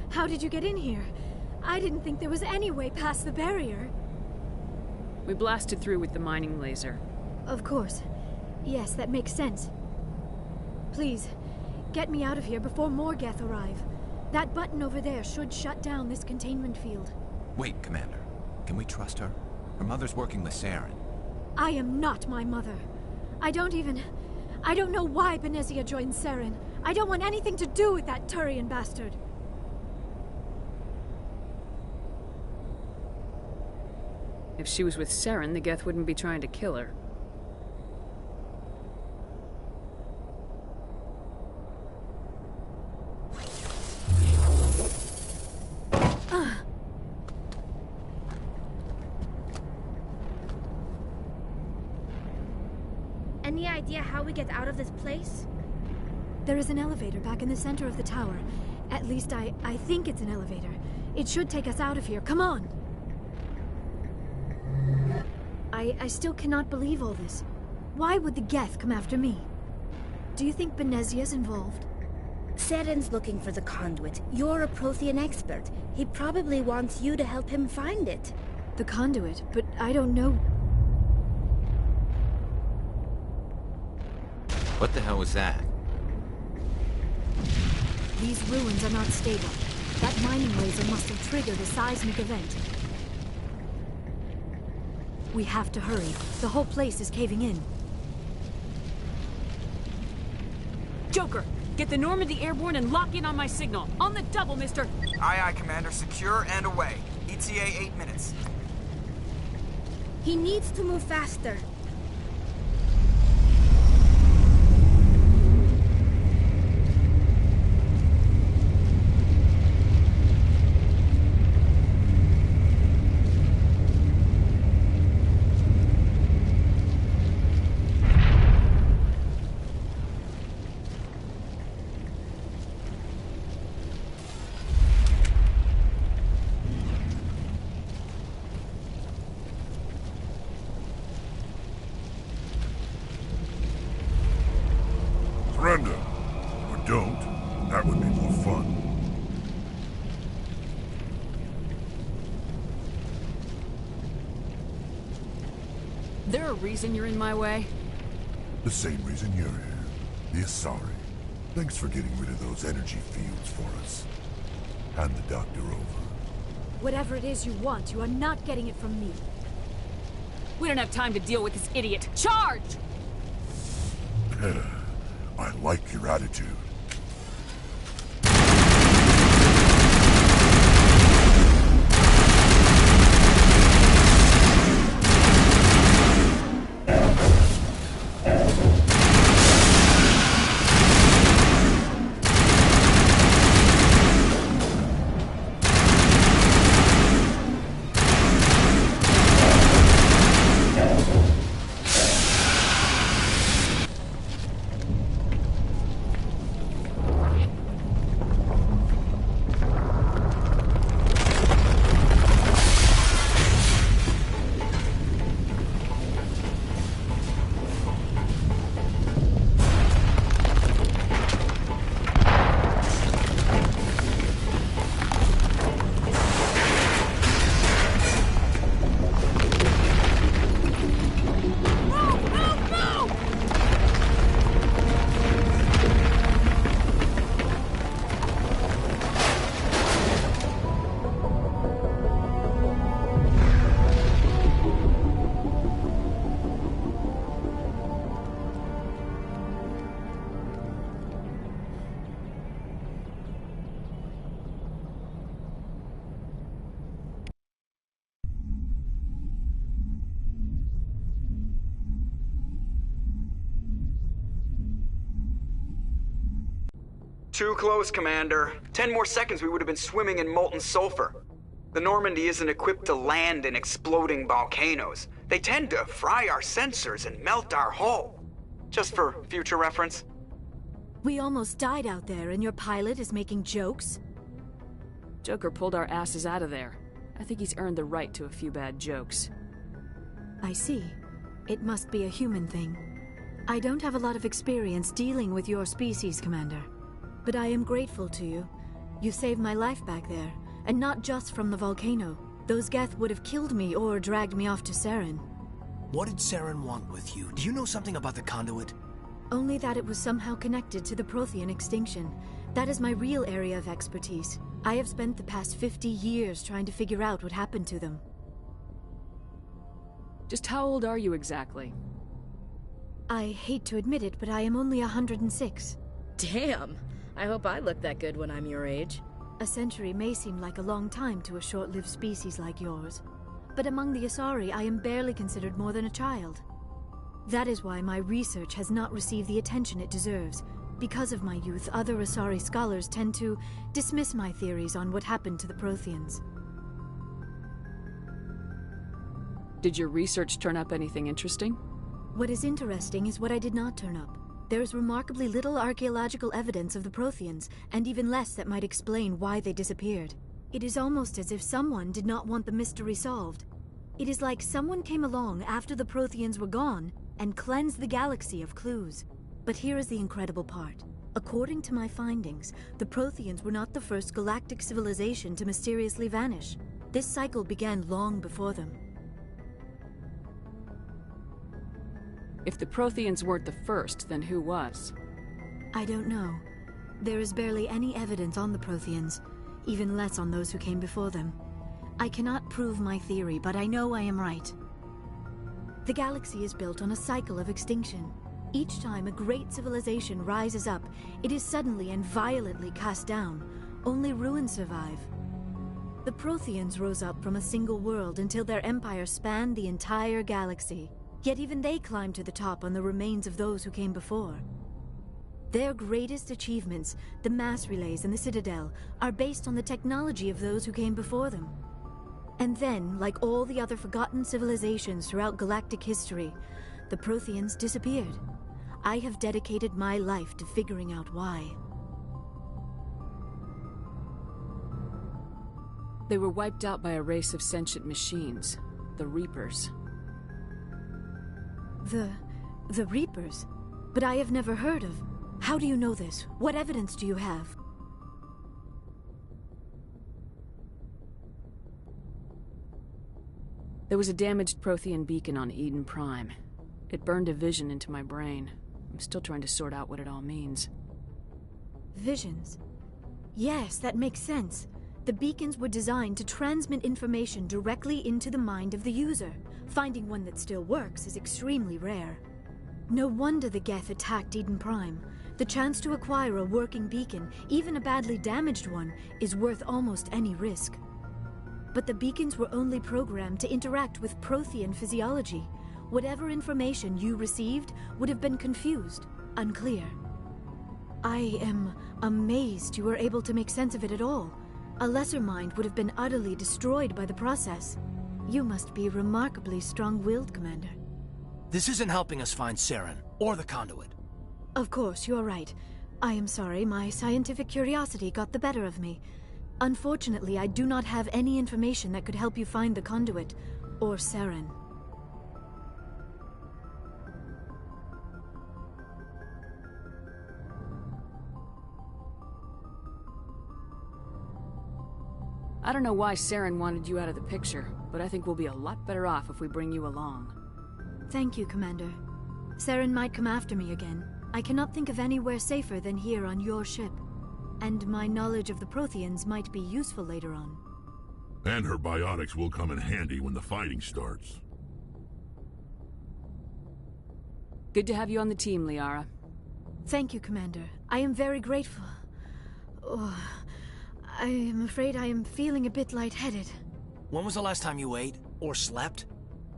How did you get in here? I didn't think there was any way past the barrier. We blasted through with the mining laser. Of course. Yes, that makes sense. Please, get me out of here before more Geth arrive. That button over there should shut down this containment field. Wait, Commander. Can we trust her? Her mother's working with Saren. I am not my mother. I don't know why Benezia joined Saren. I don't want anything to do with that Turian bastard. If she was with Saren, the Geth wouldn't be trying to kill her. Any idea how we get out of this place? There is an elevator back in the center of the tower. At least I think it's an elevator. It should take us out of here. Come on! I still cannot believe all this. Why would the Geth come after me? Do you think Benezia's involved? Saren's looking for the conduit. You're a Prothean expert. He probably wants you to help him find it. The conduit? But I don't know... What the hell was that? These ruins are not stable. That mining laser must have triggered a seismic event. We have to hurry. The whole place is caving in. Joker, get the Normandy airborne and lock in on my signal. On the double, mister! Aye, aye, Commander. Secure and away. ETA 8 minutes. He needs to move faster. Surrender. Or don't. That would be more fun. There a reason you're in my way? The same reason you're here. The Asari. Thanks for getting rid of those energy fields for us. Hand the doctor over. Whatever it is you want, you are not getting it from me. We don't have time to deal with this idiot. Charge! I like your attitude. Too close, Commander. 10 more seconds we would have been swimming in molten sulfur. The Normandy isn't equipped to land in exploding volcanoes. They tend to fry our sensors and melt our hull. Just for future reference. We almost died out there, and your pilot is making jokes? Joker pulled our asses out of there. I think he's earned the right to a few bad jokes. I see. It must be a human thing. I don't have a lot of experience dealing with your species, Commander. But I am grateful to you. You saved my life back there, and not just from the volcano. Those Geth would have killed me or dragged me off to Saren. What did Saren want with you? Do you know something about the conduit? Only that it was somehow connected to the Prothean extinction. That is my real area of expertise. I have spent the past 50 years trying to figure out what happened to them. Just how old are you exactly? I hate to admit it, but I am only 106. Damn! I hope I look that good when I'm your age. A century may seem like a long time to a short-lived species like yours. But among the Asari, I am barely considered more than a child. That is why my research has not received the attention it deserves. Because of my youth, other Asari scholars tend to dismiss my theories on what happened to the Protheans. Did your research turn up anything interesting? What is interesting is what I did not turn up. There is remarkably little archaeological evidence of the Protheans, and even less that might explain why they disappeared. It is almost as if someone did not want the mystery solved. It is like someone came along after the Protheans were gone and cleansed the galaxy of clues. But here is the incredible part. According to my findings, the Protheans were not the first galactic civilization to mysteriously vanish. This cycle began long before them. If the Protheans weren't the first, then who was? I don't know. There is barely any evidence on the Protheans, even less on those who came before them. I cannot prove my theory, but I know I am right. The galaxy is built on a cycle of extinction. Each time a great civilization rises up, it is suddenly and violently cast down. Only ruins survive. The Protheans rose up from a single world until their empire spanned the entire galaxy. Yet even they climbed to the top on the remains of those who came before. Their greatest achievements, the mass relays and the Citadel, are based on the technology of those who came before them. And then, like all the other forgotten civilizations throughout galactic history, the Protheans disappeared. I have dedicated my life to figuring out why. They were wiped out by a race of sentient machines, the Reapers. The Reapers? But I have never heard of. How do you know this? What evidence do you have? There was a damaged Prothean beacon on Eden Prime. It burned a vision into my brain. I'm still trying to sort out what it all means. Visions? Yes, that makes sense. The beacons were designed to transmit information directly into the mind of the user. Finding one that still works is extremely rare. No wonder the Geth attacked Eden Prime. The chance to acquire a working beacon, even a badly damaged one, is worth almost any risk. But the beacons were only programmed to interact with Prothean physiology. Whatever information you received would have been confused, unclear. I am amazed you were able to make sense of it at all. A lesser mind would have been utterly destroyed by the process. You must be remarkably strong-willed, Commander. This isn't helping us find Saren, or the conduit. Of course, you're right. I am sorry, my scientific curiosity got the better of me. Unfortunately, I do not have any information that could help you find the conduit, or Saren. I don't know why Saren wanted you out of the picture, but I think we'll be a lot better off if we bring you along. Thank you, Commander. Saren might come after me again. I cannot think of anywhere safer than here on your ship. And my knowledge of the Protheans might be useful later on. And her biotics will come in handy when the fighting starts. Good to have you on the team, Liara. Thank you, Commander. I am very grateful. Oh, I am afraid I am feeling a bit lightheaded. When was the last time you ate, or slept?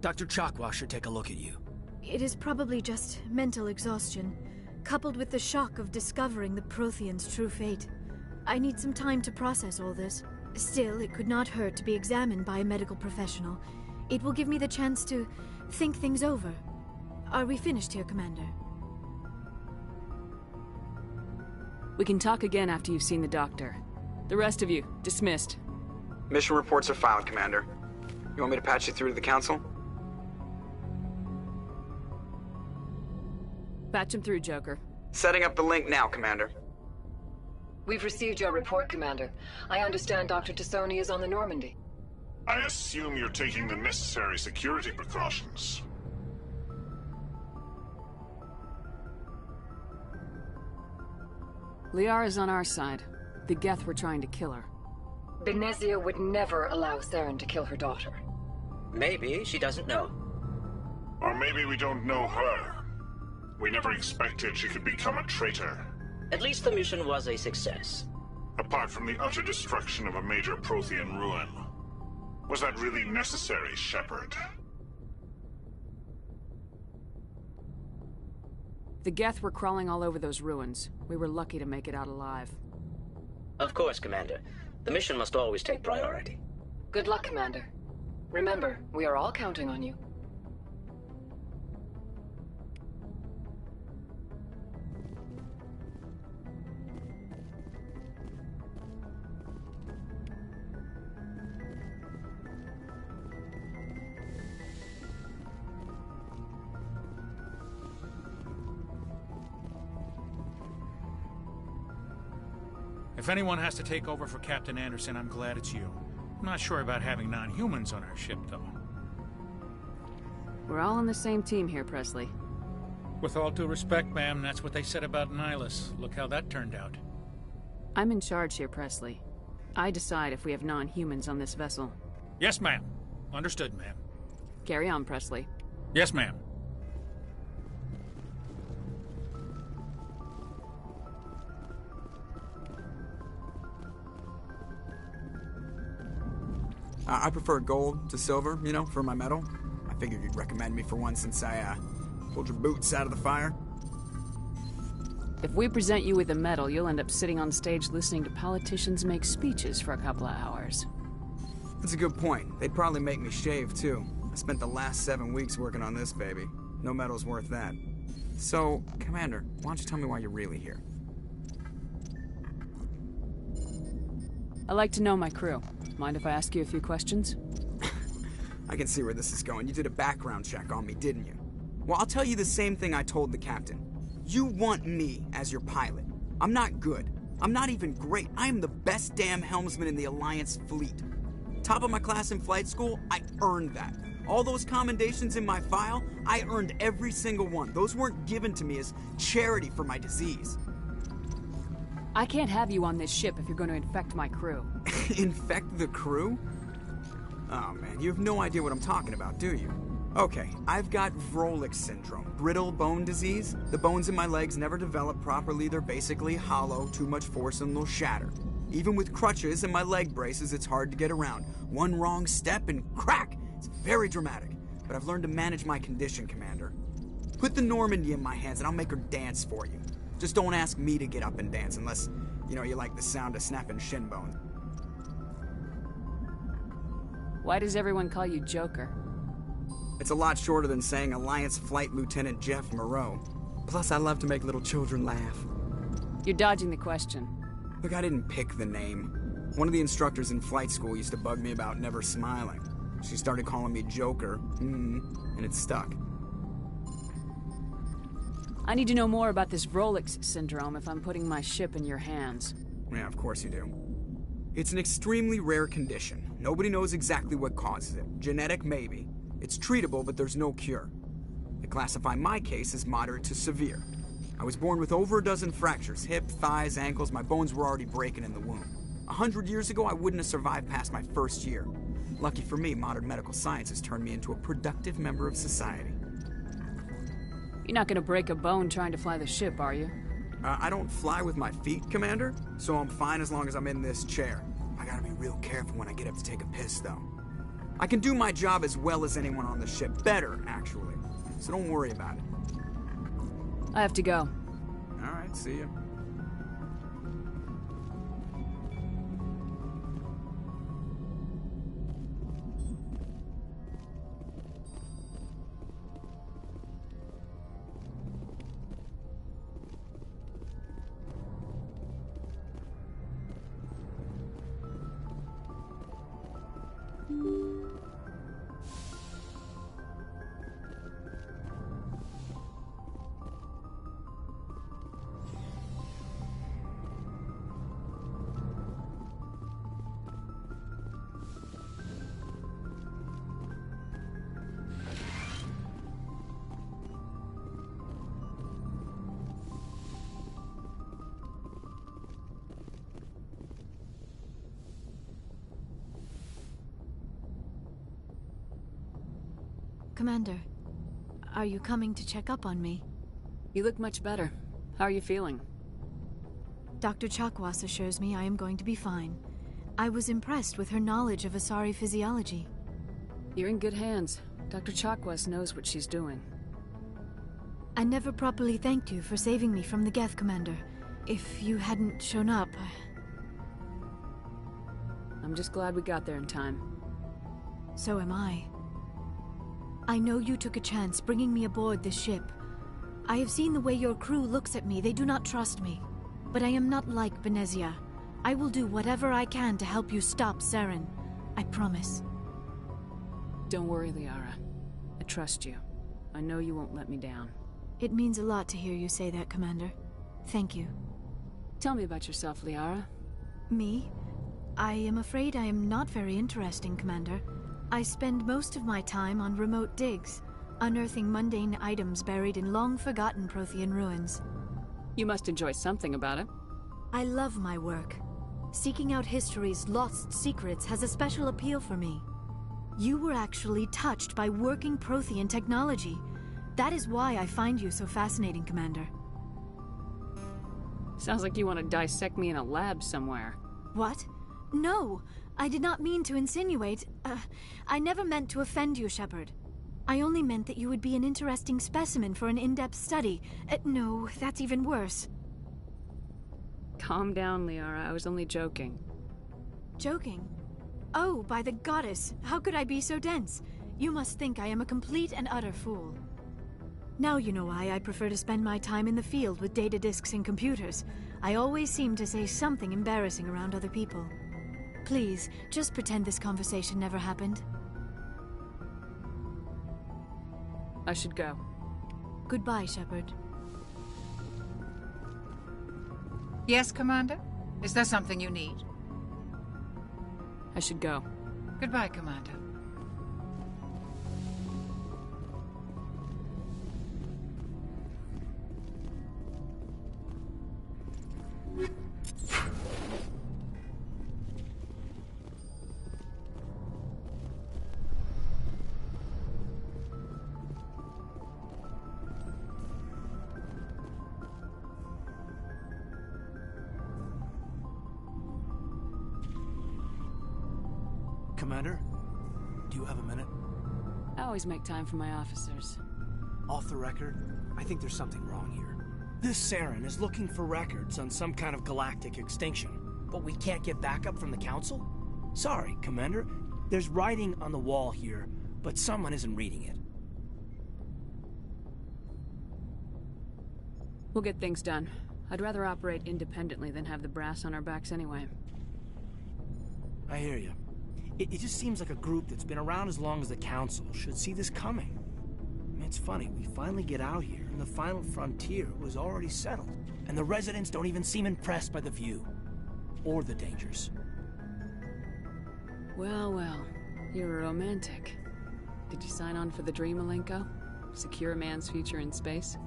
Dr. Chakwa should take a look at you. It is probably just mental exhaustion. coupled with the shock of discovering the Protheans' true fate. I need some time to process all this. Still, it could not hurt to be examined by a medical professional. It will give me the chance to think things over. Are we finished here, Commander? We can talk again after you've seen the doctor. The rest of you, dismissed. Mission reports are filed, Commander. You want me to patch you through to the Council? Patch him through, Joker. Setting up the link now, Commander. We've received your report, Commander. I understand Dr. Tassoni is on the Normandy. I assume you're taking the necessary security precautions. Liara's on our side. The Geth were trying to kill her. Benezia would never allow Saren to kill her daughter. Maybe she doesn't know. Or maybe we don't know her. We never expected she could become a traitor. At least the mission was a success. Apart from the utter destruction of a major Prothean ruin. Was that really necessary, Shepard? The Geth were crawling all over those ruins. We were lucky to make it out alive. Of course, Commander. The mission must always take priority. Good luck, Commander. Remember, we are all counting on you. If anyone has to take over for Captain Anderson, I'm glad it's you. I'm not sure about having non-humans on our ship, though. We're all on the same team here, Presley. With all due respect, ma'am, that's what they said about Nihilus. Look how that turned out. I'm in charge here, Presley. I decide if we have non-humans on this vessel. Yes, ma'am. Understood, ma'am. Carry on, Presley. Yes, ma'am. I prefer gold to silver, you know, for my medal. I figured you'd recommend me for one since I, pulled your boots out of the fire. If we present you with a medal, you'll end up sitting on stage listening to politicians make speeches for a couple of hours. That's a good point. They'd probably make me shave, too. I spent the last 7 weeks working on this baby. No medal's worth that. So, Commander, why don't you tell me why you're really here? I like to know my crew. Mind if I ask you a few questions? I can see where this is going. You did a background check on me, didn't you? Well, I'll tell you the same thing I told the captain. You want me as your pilot. I'm not good. I'm not even great. I am the best damn helmsman in the Alliance fleet. Top of my class in flight school, I earned that. All those commendations in my file, I earned every single one. Those weren't given to me as charity for my disease. I can't have you on this ship if you're going to infect my crew. Infect the crew? Oh man, you have no idea what I'm talking about, do you? Okay, I've got Vrolik syndrome, brittle bone disease. The bones in my legs never develop properly. They're basically hollow, too much force and they'll shatter. Even with crutches and my leg braces, it's hard to get around. One wrong step and crack! It's very dramatic, but I've learned to manage my condition, Commander. Put the Normandy in my hands and I'll make her dance for you. Just don't ask me to get up and dance unless, you know, you like the sound of snapping shin bones. Why does everyone call you Joker? It's a lot shorter than saying Alliance Flight Lieutenant Jeff Moreau. Plus, I love to make little children laugh. You're dodging the question. Look, I didn't pick the name. One of the instructors in flight school used to bug me about never smiling. She started calling me Joker, and it stuck. I need to know more about this Vrolik syndrome if I'm putting my ship in your hands. Yeah, of course you do. It's an extremely rare condition. Nobody knows exactly what causes it. Genetic, maybe. It's treatable, but there's no cure. They classify my case as moderate to severe. I was born with over a dozen fractures, hip, thighs, ankles. My bones were already breaking in the womb. 100 years ago, I wouldn't have survived past my first year. Lucky for me, modern medical science has turned me into a productive member of society. You're not gonna break a bone trying to fly the ship, are you? I don't fly with my feet, Commander, so I'm fine as long as I'm in this chair. I gotta be real careful when I get up to take a piss, though. I can do my job as well as anyone on the ship. Better, actually. So don't worry about it. I have to go. All right, see ya. Commander, are you coming to check up on me? You look much better. How are you feeling? Dr. Chakwas assures me I am going to be fine. I was impressed with her knowledge of Asari physiology. You're in good hands. Dr. Chakwas knows what she's doing. I never properly thanked you for saving me from the Geth, Commander. If you hadn't shown up... I'm just glad we got there in time. So am I. I know you took a chance bringing me aboard this ship. I have seen the way your crew looks at me. They do not trust me. But I am not like Benezia. I will do whatever I can to help you stop Saren. I promise. Don't worry, Liara. I trust you. I know you won't let me down. It means a lot to hear you say that, Commander. Thank you. Tell me about yourself, Liara. Me? I am afraid I am not very interesting, Commander. I spend most of my time on remote digs, unearthing mundane items buried in long-forgotten Prothean ruins. You must enjoy something about it. I love my work. Seeking out history's lost secrets has a special appeal for me. You were actually touched by working Prothean technology. That is why I find you so fascinating, Commander. Sounds like you want to dissect me in a lab somewhere. What? No! I did not mean to insinuate. I never meant to offend you, Shepard. I only meant that you would be an interesting specimen for an in-depth study. No, that's even worse. Calm down, Liara. I was only joking. Joking? Oh, by the goddess, how could I be so dense? You must think I am a complete and utter fool. Now you know why I prefer to spend my time in the field with data disks and computers. I always seem to say something embarrassing around other people. Please, just pretend this conversation never happened. I should go. Goodbye, Shepard. Yes, Commander? Is there something you need? I should go. Goodbye, Commander. Commander, do you have a minute? I always make time for my officers. Off the record, I think there's something wrong here. This Saren is looking for records on some kind of galactic extinction, but we can't get backup from the Council? Sorry, Commander. There's writing on the wall here, but someone isn't reading it. We'll get things done. I'd rather operate independently than have the brass on our backs anyway. I hear you. It just seems like a group that's been around as long as the Council should see this coming. I mean, it's funny, we finally get out here, and the final frontier was already settled. And the residents don't even seem impressed by the view. Or the dangers. Well, well. You're a romantic. Did you sign on for the dream, Alenko? Secure a man's future in space?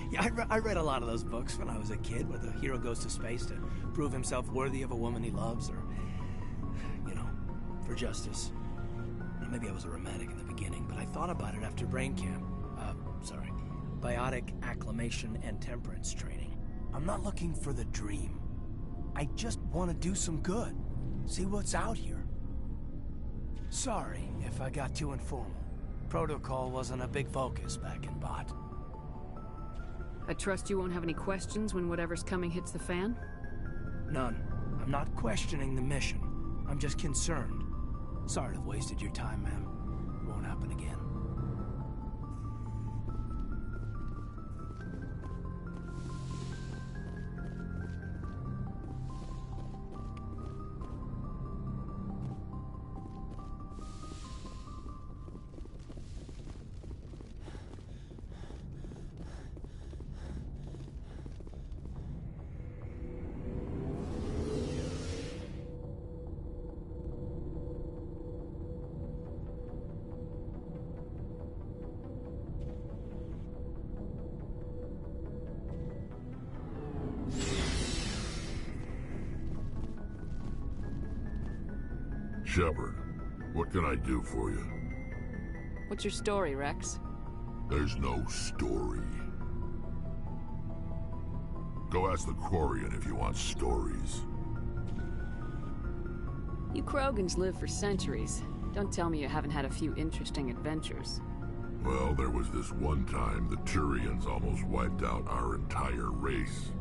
Yeah, I read a lot of those books when I was a kid, where the hero goes to space to prove himself worthy of a woman he loves, or, you know, for justice. Now, maybe I was a romantic in the beginning, but I thought about it after brain camp. Biotic acclimation and temperance training. I'm not looking for the dream. I just want to do some good. See what's out here. Sorry if I got too informal. Protocol wasn't a big focus back in Bot. I trust you won't have any questions when whatever's coming hits the fan? None. I'm not questioning the mission. I'm just concerned. Sorry to have wasted your time, ma'am. It won't happen again. Shepard, what can I do for you? What's your story, Rex? There's no story. Go ask the Quarian if you want stories. You Krogans live for centuries. Don't tell me you haven't had a few interesting adventures. Well, there was this one time the Turians almost wiped out our entire race.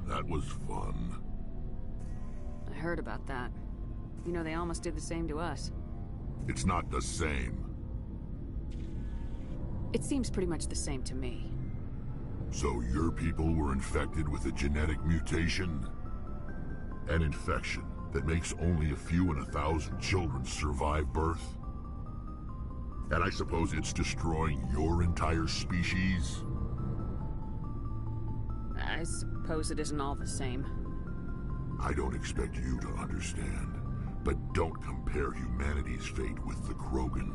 That was fun. I heard about that. You know, they almost did the same to us. It's not the same. It seems pretty much the same to me. So your people were infected with a genetic mutation? An infection that makes only a few in 1,000 children survive birth? And I suppose it's destroying your entire species? I suppose it isn't all the same. I don't expect you to understand. But don't compare humanity's fate with the Krogan.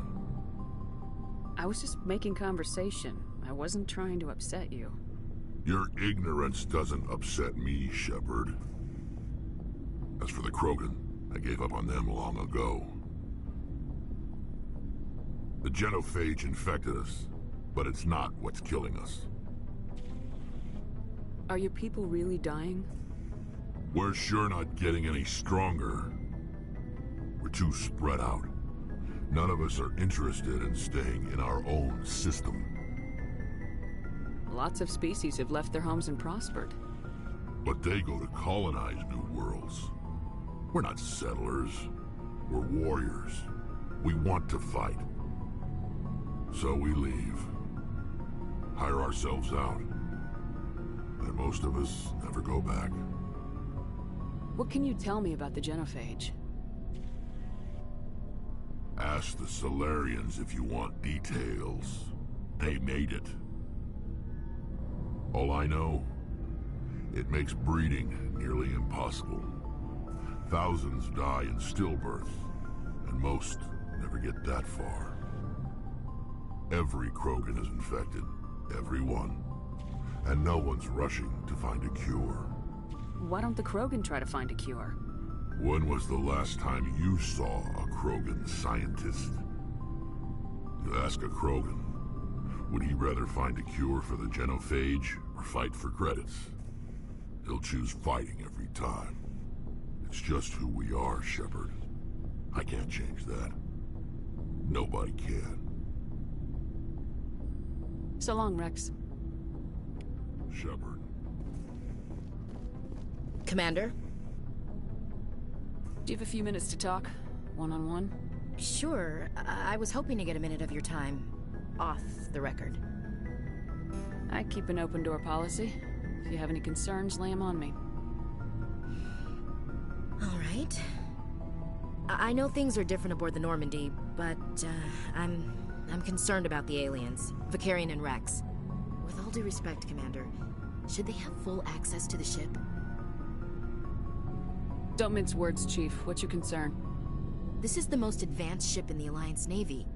I was just making conversation. I wasn't trying to upset you. Your ignorance doesn't upset me, Shepard. As for the Krogan, I gave up on them long ago. The genophage infected us, but it's not what's killing us. Are your people really dying? We're sure not getting any stronger. We're too spread out. None of us are interested in staying in our own system. Lots of species have left their homes and prospered. But they go to colonize new worlds. We're not settlers. We're warriors. We want to fight. So we leave. Hire ourselves out. And most of us never go back. What can you tell me about the genophage? Ask the Solarians if you want details. They made it. All I know, it makes breeding nearly impossible. Thousands die in stillbirth, and most never get that far. Every Krogan is infected. Every one. And no one's rushing to find a cure. Why don't the Krogan try to find a cure? When was the last time you saw a Krogan scientist? You ask a Krogan, would he rather find a cure for the genophage or fight for credits? He'll choose fighting every time. It's just who we are, Shepard. I can't change that. Nobody can. So long, Rex. Shepard. Commander? Do you have a few minutes to talk? One-on-one? Sure. I was hoping to get a minute of your time. Off the record. I keep an open door policy. If you have any concerns, lay them on me. All right. I know things are different aboard the Normandy, but I'm concerned about the aliens, Vakarian and Rex. With all due respect, Commander, should they have full access to the ship? Don't mince words, Chief. What's your concern? This is the most advanced ship in the Alliance Navy.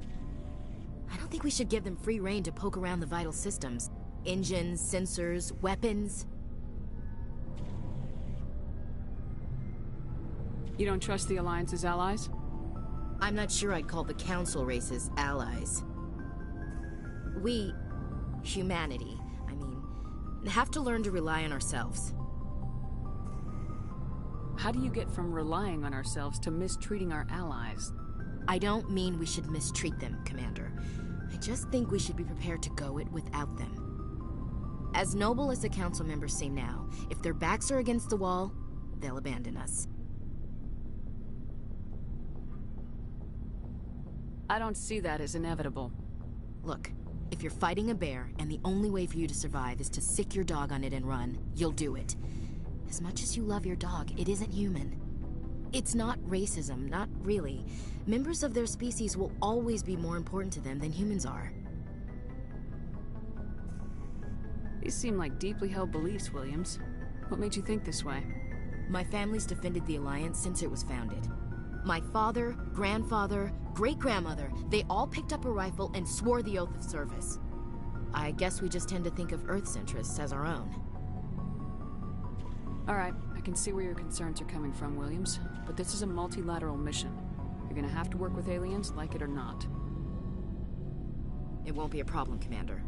I don't think we should give them free rein to poke around the vital systems. Engines, sensors, weapons. You don't trust the Alliance's allies? I'm not sure I'd call the Council races allies. We, humanity, have to learn to rely on ourselves. How do you get from relying on ourselves to mistreating our allies? I don't mean we should mistreat them, Commander. I just think we should be prepared to go it without them. As noble as the council members seem now, if their backs are against the wall, they'll abandon us. I don't see that as inevitable. Look, if you're fighting a bear and the only way for you to survive is to sick your dog on it and run, you'll do it. As much as you love your dog, it isn't human. It's not racism, not really. Members of their species will always be more important to them than humans are. These seem like deeply held beliefs, Williams. What made you think this way? My family's defended the Alliance since it was founded. My father, grandfather, great-grandmother, they all picked up a rifle and swore the oath of service. I guess we just tend to think of Earth's interests as our own. All right, I can see where your concerns are coming from, Williams. But this is a multilateral mission. You're gonna have to work with aliens, like it or not. It won't be a problem, Commander.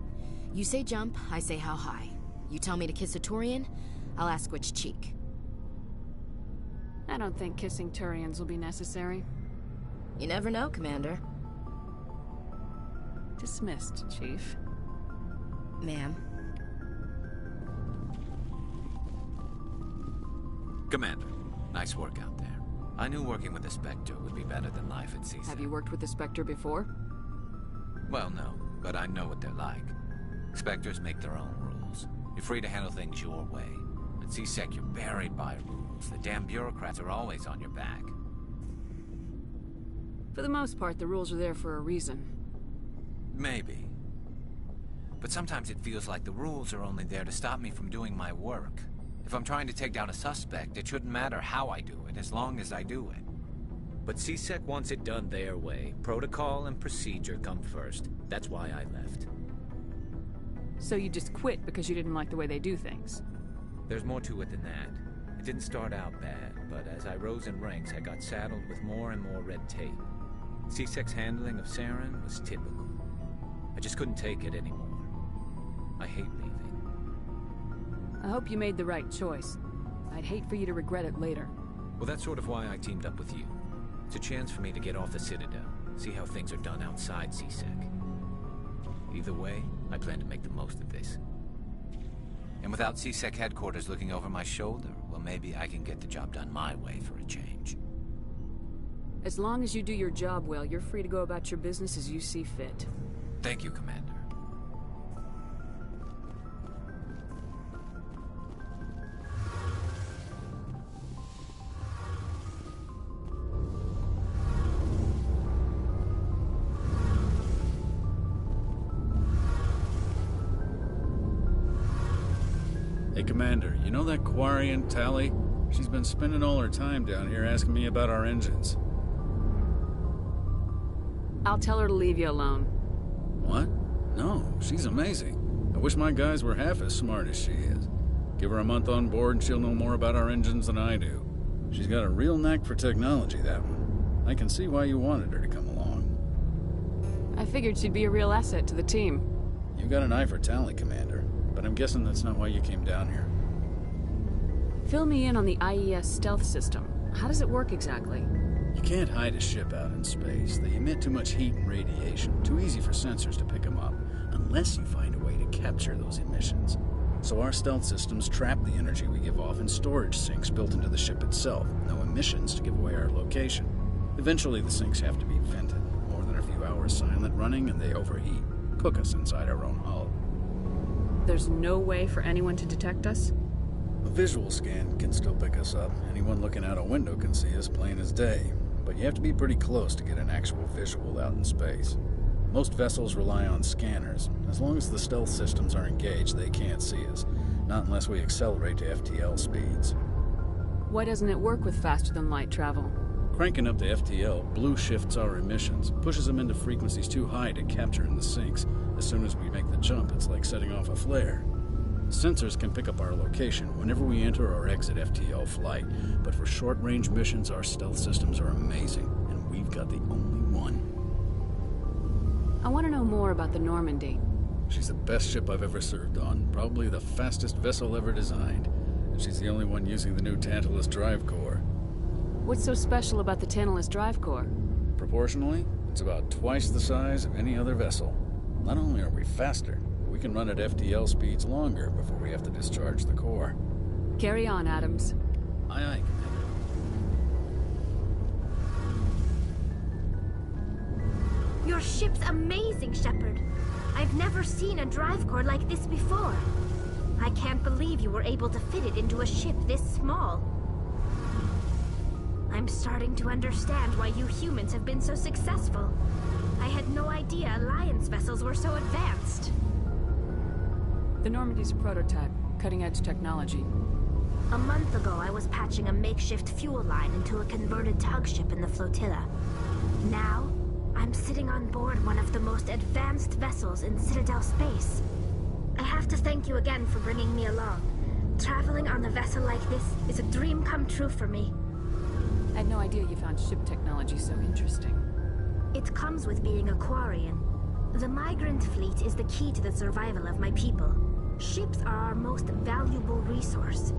You say jump, I say how high. You tell me to kiss a Turian, I'll ask which cheek. I don't think kissing Turians will be necessary. You never know, Commander. Dismissed, Chief. Ma'am. Commander, nice work out there. I knew working with the Spectre would be better than life at CSEC. Have you worked with the Spectre before? Well, no, but I know what they're like. Spectres make their own rules. You're free to handle things your way. At CSEC, you're buried by rules. The damn bureaucrats are always on your back. For the most part, the rules are there for a reason. Maybe. But sometimes it feels like the rules are only there to stop me from doing my work. If I'm trying to take down a suspect, it shouldn't matter how I do it, as long as I do it. But CSEC wants it done their way. Protocol and procedure come first. That's why I left. So you just quit because you didn't like the way they do things? There's more to it than that. It didn't start out bad, but as I rose in ranks, I got saddled with more and more red tape. CSEC's handling of Saren was typical. I just couldn't take it anymore. I hate leaving. I hope you made the right choice. I'd hate for you to regret it later. Well, that's sort of why I teamed up with you. It's a chance for me to get off the Citadel, see how things are done outside CSEC. Either way, I plan to make the most of this. And without CSEC headquarters looking over my shoulder, well, maybe I can get the job done my way for a change. As long as you do your job well, you're free to go about your business as you see fit. Thank you, Commander. Hey, Commander, you know that Quarian, Tali? She's been spending all her time down here asking me about our engines. I'll tell her to leave you alone. What? No, she's amazing. I wish my guys were half as smart as she is. Give her a month on board and she'll know more about our engines than I do. She's got a real knack for technology, that one. I can see why you wanted her to come along. I figured she'd be a real asset to the team. You got an eye for Tali, Commander. But I'm guessing that's not why you came down here. Fill me in on the IES stealth system. How does it work exactly? You can't hide a ship out in space. They emit too much heat and radiation. Too easy for sensors to pick them up, unless you find a way to capture those emissions. So our stealth systems trap the energy we give off in storage sinks built into the ship itself. No emissions to give away our location. Eventually the sinks have to be vented. More than a few hours silent running and they overheat. Cook us inside our own hull. There's no way for anyone to detect us? A visual scan can still pick us up. Anyone looking out a window can see us plain as day. But you have to be pretty close to get an actual visual out in space. Most vessels rely on scanners. As long as the stealth systems are engaged, they can't see us. Not unless we accelerate to FTL speeds. Why doesn't it work with faster-than-light travel? Cranking up to FTL blue shifts our emissions, pushes them into frequencies too high to capture in the sinks. As soon as we make the jump, it's like setting off a flare. Sensors can pick up our location whenever we enter or exit FTL flight, but for short-range missions, our stealth systems are amazing, and we've got the only one. I want to know more about the Normandy. She's the best ship I've ever served on, probably the fastest vessel ever designed, and she's the only one using the new Tantalus drive core. What's so special about the Tantalus drive core? Proportionally, it's about twice the size of any other vessel. Not only are we faster, we can run at FTL speeds longer before we have to discharge the core. Carry on, Adams. Aye, aye, Commander. Your ship's amazing, Shepard. I've never seen a drive core like this before. I can't believe you were able to fit it into a ship this small. I'm starting to understand why you humans have been so successful. I had no idea Alliance vessels were so advanced. The Normandy's a prototype, cutting-edge technology. A month ago, I was patching a makeshift fuel line into a converted tug ship in the flotilla. Now, I'm sitting on board one of the most advanced vessels in Citadel space. I have to thank you again for bringing me along. Traveling on a vessel like this is a dream come true for me. I had no idea you found ship technology so interesting. It comes with being a Quarian. The migrant fleet is the key to the survival of my people. Ships are our most valuable resource.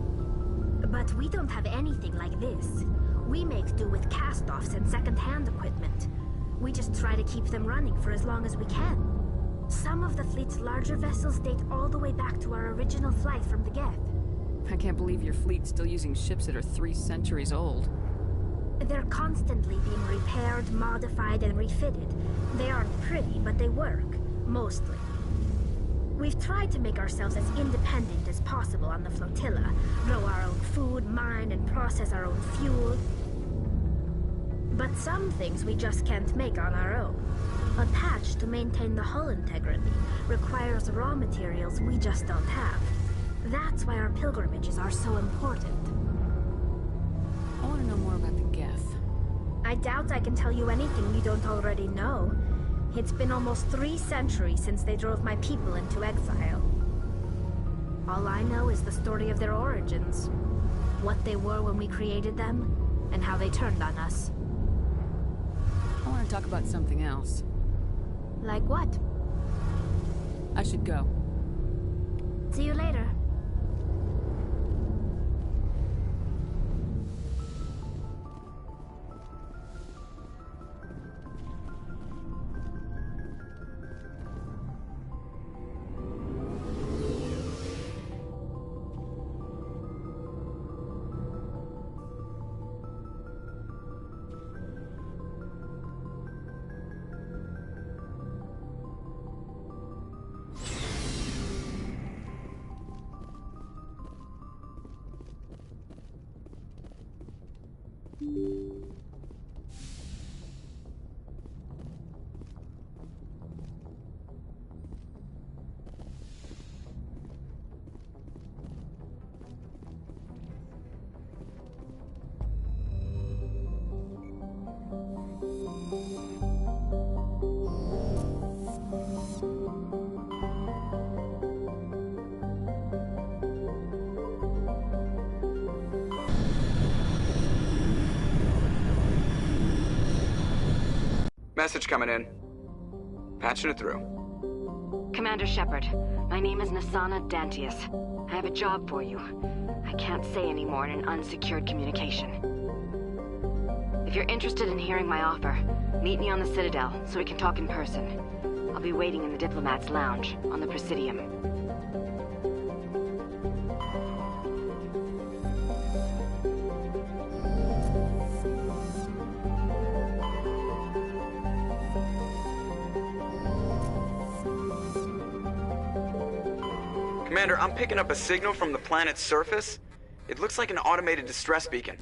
But we don't have anything like this. We make do with cast-offs and second-hand equipment. We just try to keep them running for as long as we can. Some of the fleet's larger vessels date all the way back to our original flight from the Geth. I can't believe your fleet's still using ships that are 3 centuries old. They're constantly being repaired, modified, and refitted. They aren't pretty, but they work. Mostly. We've tried to make ourselves as independent as possible on the flotilla. Grow our own food, mine, and process our own fuel. But some things we just can't make on our own. A patch to maintain the hull integrity requires raw materials we just don't have. That's why our pilgrimages are so important. I want to know more about the Geth. I doubt I can tell you anything you don't already know. It's been almost 3 centuries since they drove my people into exile. All I know is the story of their origins. What they were when we created them, and how they turned on us. I want to talk about something else. Like what? I should go. See you later. Message coming in. Patching it through. Commander Shepard, my name is Nassana Dantius. I have a job for you. I can't say any more in an unsecured communication. If you're interested in hearing my offer, meet me on the Citadel so we can talk in person. I'll be waiting in the Diplomat's Lounge on the Presidium. Commander, I'm picking up a signal from the planet's surface. It looks like an automated distress beacon.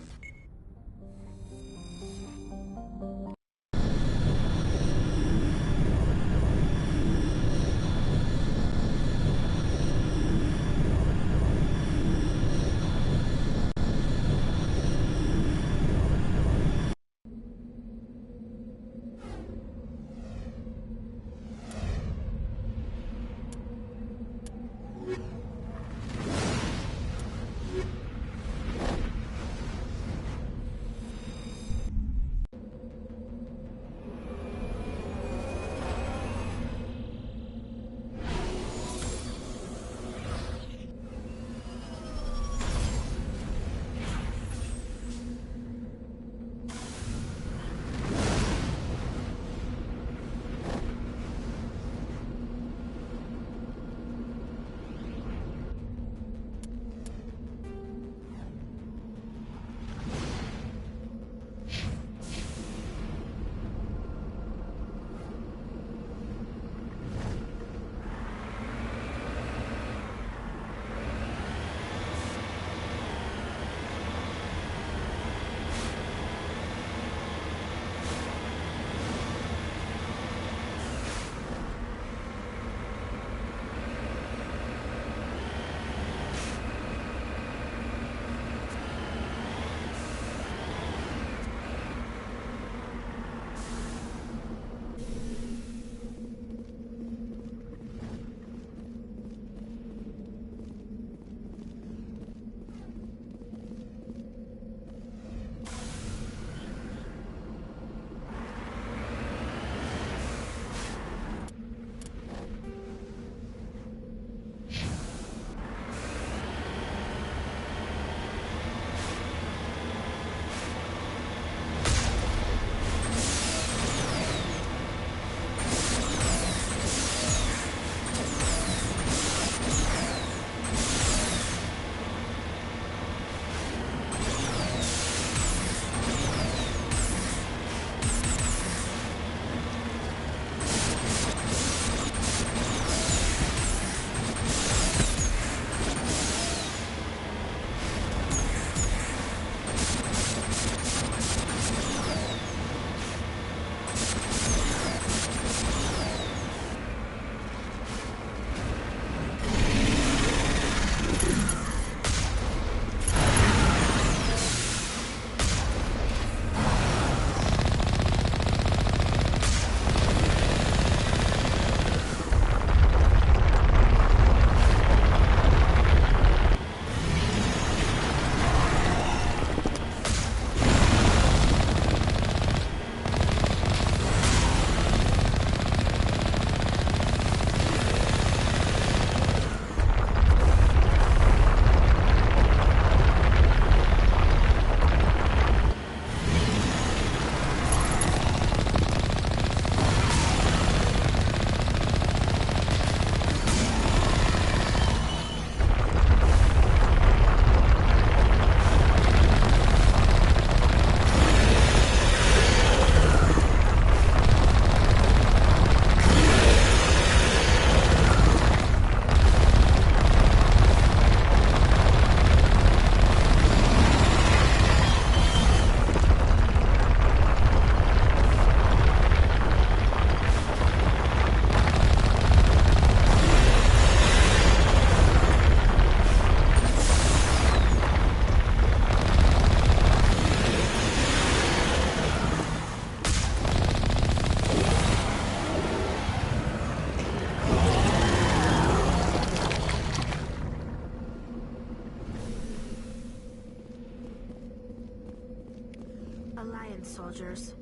Alliance soldiers.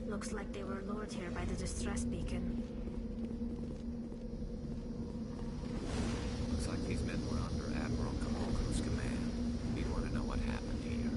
Looks like they were lured here by the distress beacon. Looks like these men were under Admiral Kamoku's command. He'd want to know what happened here.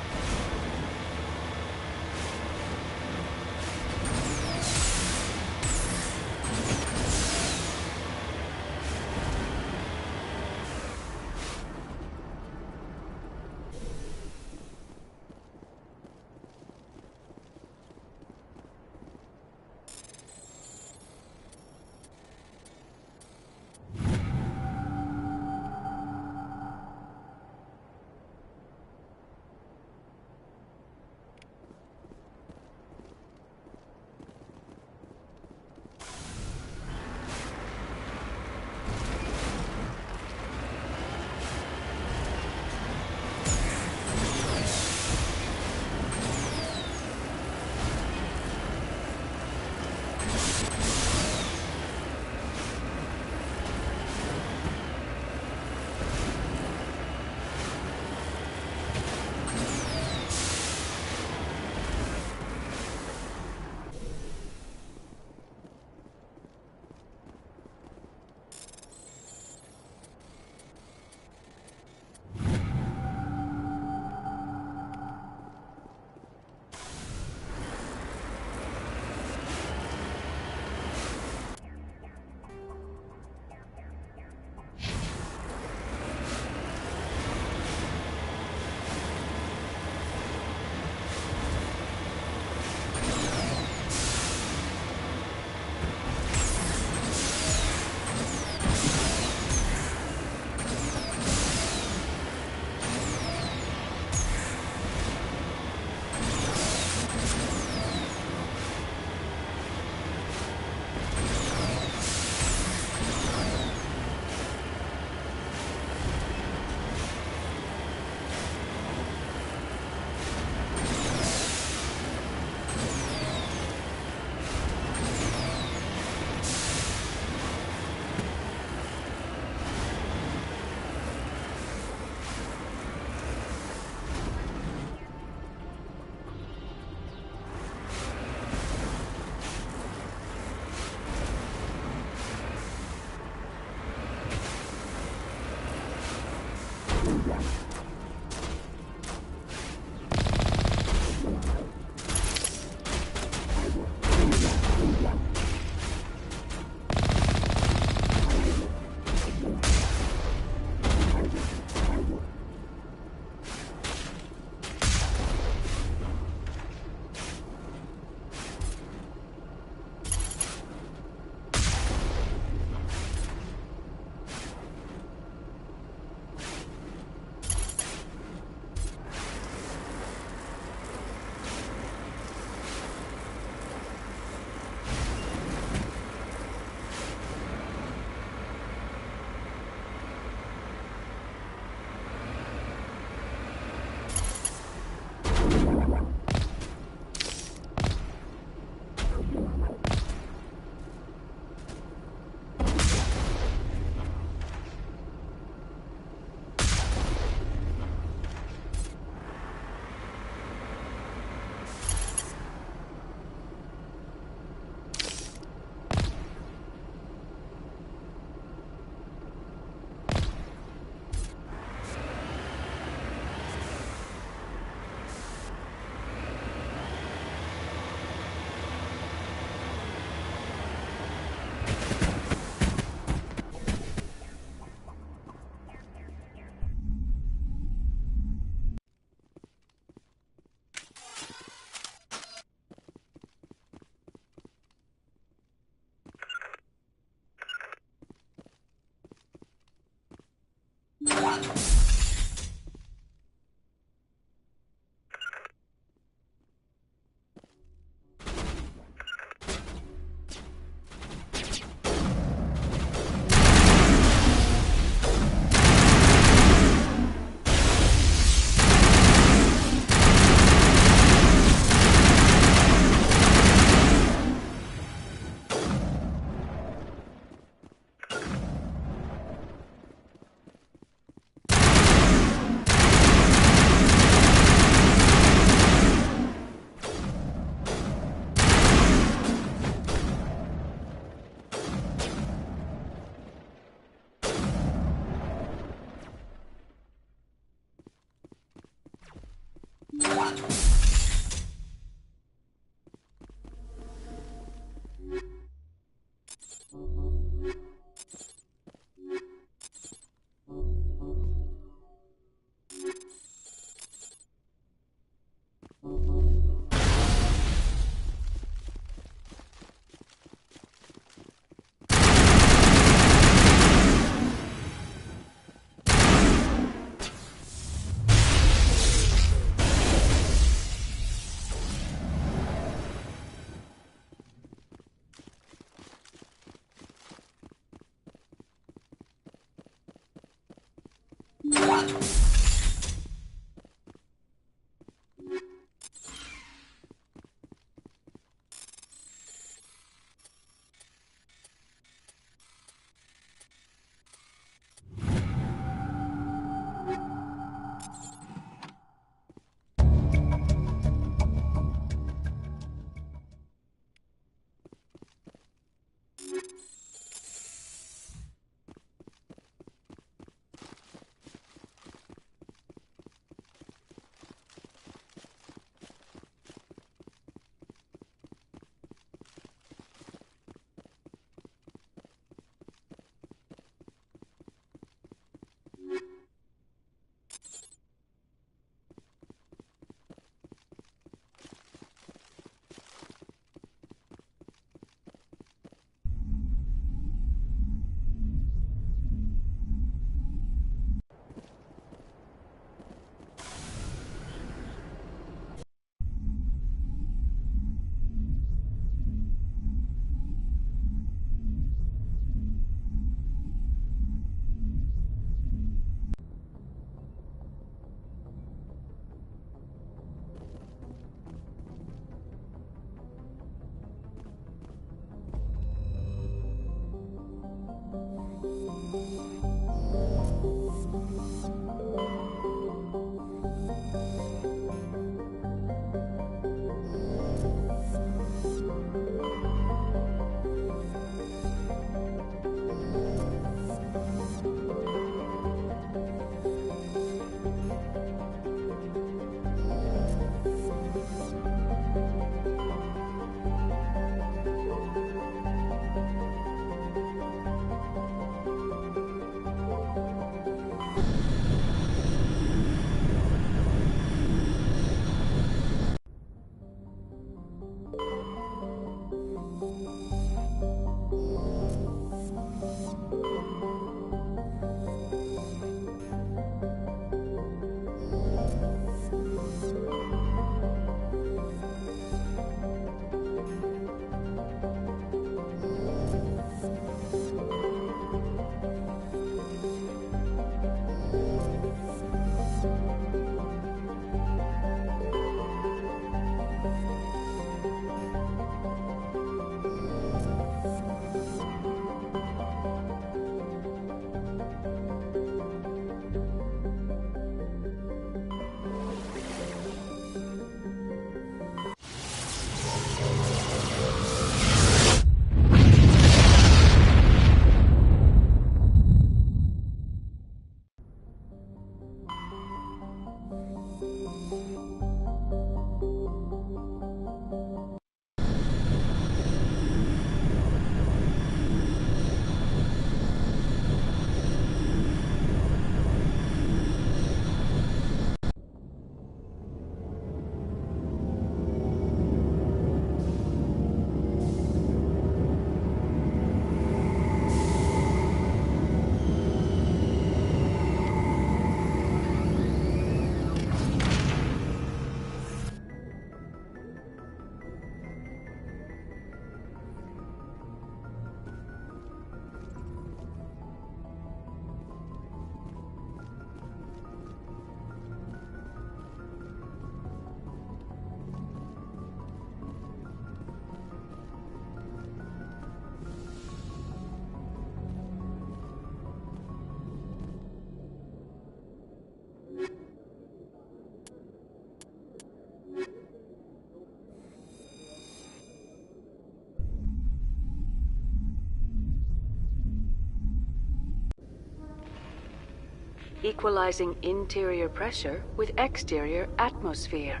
equalizing interior pressure with exterior atmosphere.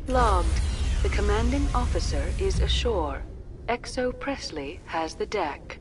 Logged. The commanding officer is ashore. Exo Presley has the deck.